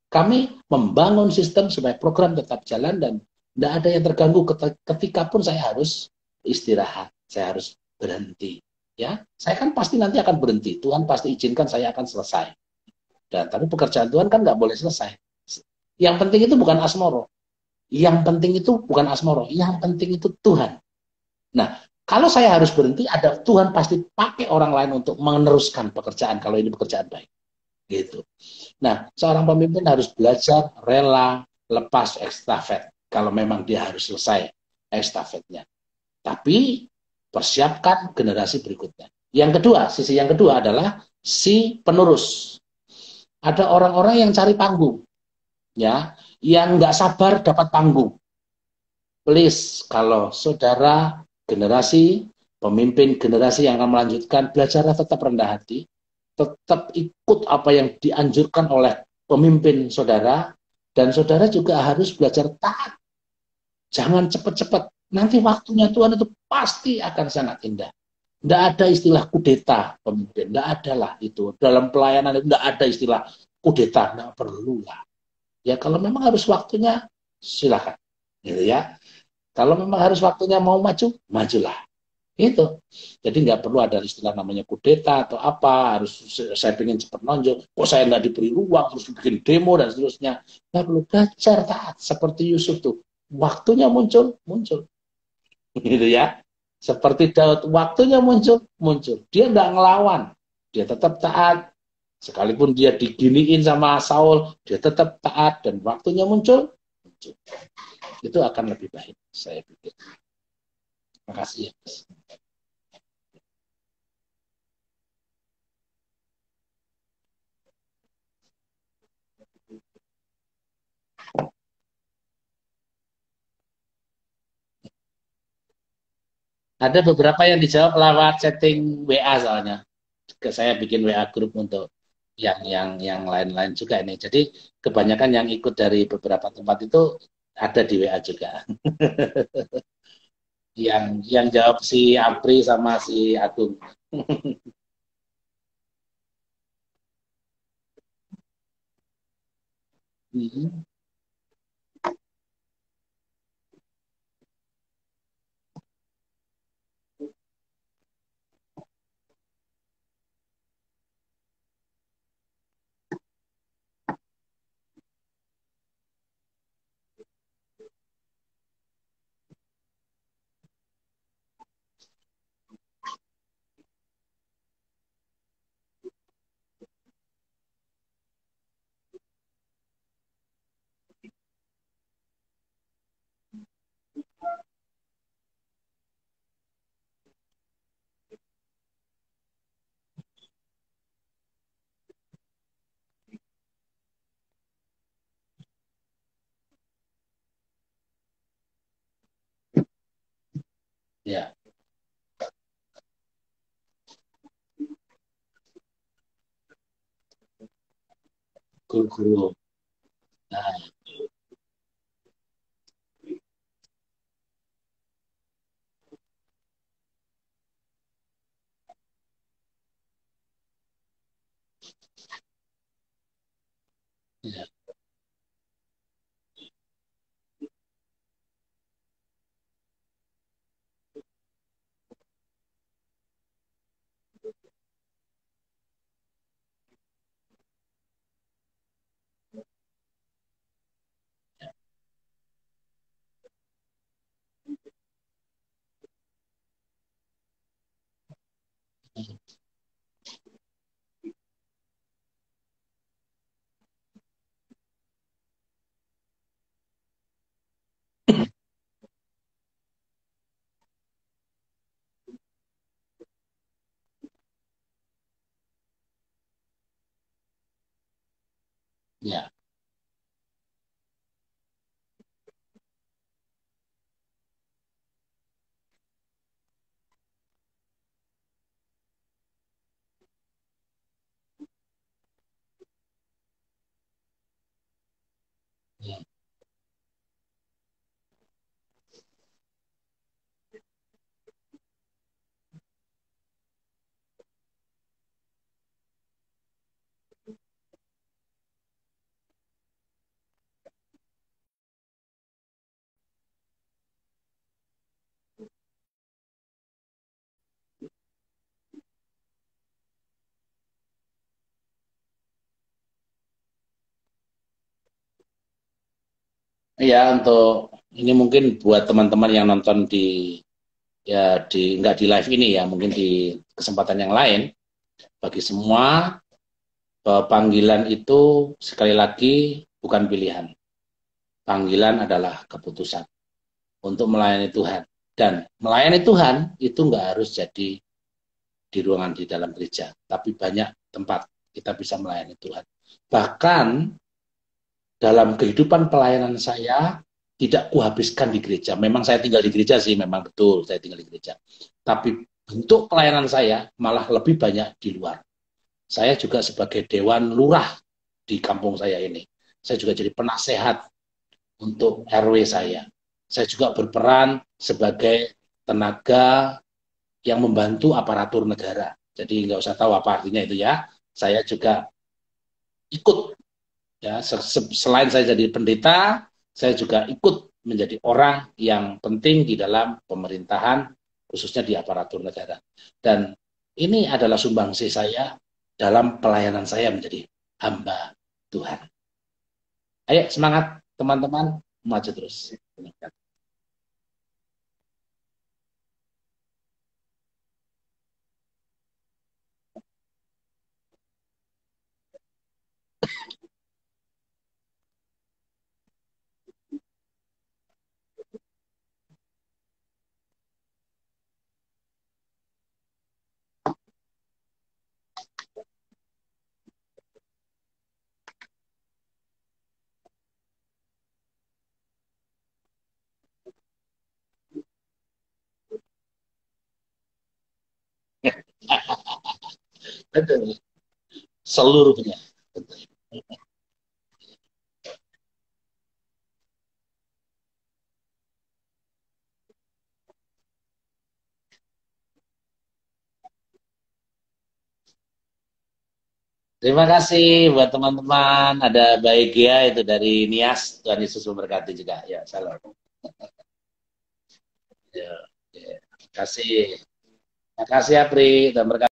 Kami membangun sistem supaya program tetap jalan dan tidak ada yang terganggu ketika pun saya harus istirahat, saya harus berhenti. Ya, saya kan pasti nanti akan berhenti. Tuhan pasti izinkan saya akan selesai. Dan tapi pekerjaan Tuhan kan nggak boleh selesai. Yang penting itu bukan asmoro. Yang penting itu bukan asmoro. Yang penting itu Tuhan. Nah, kalau saya harus berhenti, ada Tuhan pasti pakai orang lain untuk meneruskan pekerjaan kalau ini pekerjaan baik. Gitu. Nah, seorang pemimpin harus belajar rela lepas estafet kalau memang dia harus selesai estafetnya. Tapi persiapkan generasi berikutnya. Yang kedua, sisi yang kedua adalah si penerus. Ada orang-orang yang cari panggung, ya, yang nggak sabar dapat panggung. Please, kalau saudara generasi pemimpin generasi yang akan melanjutkan, belajarlah tetap rendah hati, tetap ikut apa yang dianjurkan oleh pemimpin saudara, dan saudara juga harus belajar taat. Jangan cepat-cepat. Nanti waktunya Tuhan itu pasti akan sangat indah. Tidak ada istilah kudeta pemimpin. Tidak ada lah itu. Dalam pelayanan itu tidak ada istilah kudeta. Tidak perlu lah. Ya kalau memang harus waktunya, silakan. Gitu ya. Kalau memang harus waktunya mau maju, majulah. Itu. Jadi nggak perlu ada istilah namanya kudeta atau apa, harus saya pengen cepat nonjol, kok saya nggak diberi ruang, harus bikin demo dan seterusnya. Nggak perlu, belajar taat seperti Yusuf tuh. Waktunya muncul, muncul. Gitu ya. Seperti Daud, waktunya muncul, muncul. Dia nggak ngelawan, dia tetap taat. Sekalipun dia diginiin sama Saul, dia tetap taat dan waktunya muncul, muncul. Itu akan lebih baik, saya pikir. Terima kasih ya, Mas. Ada beberapa yang dijawab lewat setting WA soalnya. Saya bikin WA grup untuk yang lain-lain juga ini. Jadi kebanyakan yang ikut dari beberapa tempat itu ada di WA juga. Yang jawab si Apri sama si Agung. Mhm. Ya, guru-guru. Nah, ya, ya, ya. Ya, untuk ini mungkin buat teman-teman yang nonton nggak di live ini ya, mungkin di kesempatan yang lain. Bagi semua, panggilan itu sekali lagi bukan pilihan. Panggilan adalah keputusan untuk melayani Tuhan. Dan melayani Tuhan itu nggak harus jadi di ruangan di dalam gereja, tapi banyak tempat kita bisa melayani Tuhan. Bahkan dalam kehidupan pelayanan saya tidak kuhabiskan di gereja. Memang saya tinggal di gereja sih, memang betul saya tinggal di gereja. Tapi bentuk pelayanan saya malah lebih banyak di luar. Saya juga sebagai dewan lurah di kampung saya ini. Saya juga jadi penasehat untuk RW saya. Saya juga berperan sebagai tenaga yang membantu aparatur negara. Jadi nggak usah tahu apa artinya itu ya. Saya juga ikut ya. Selain saya jadi pendeta, saya juga ikut menjadi orang yang penting di dalam pemerintahan, khususnya di aparatur negara. Dan ini adalah sumbangsi saya dalam pelayanan saya menjadi hamba Tuhan. Ayo semangat teman-teman, maju terus. Betul. Seluruhnya. Betul. Terima kasih buat teman-teman. Ada bahagia itu dari Nias. Tuhan Yesus memberkati juga. Ya, salam. Ya, ya. Terima kasih. Terima kasih, Apri. Dan berkati.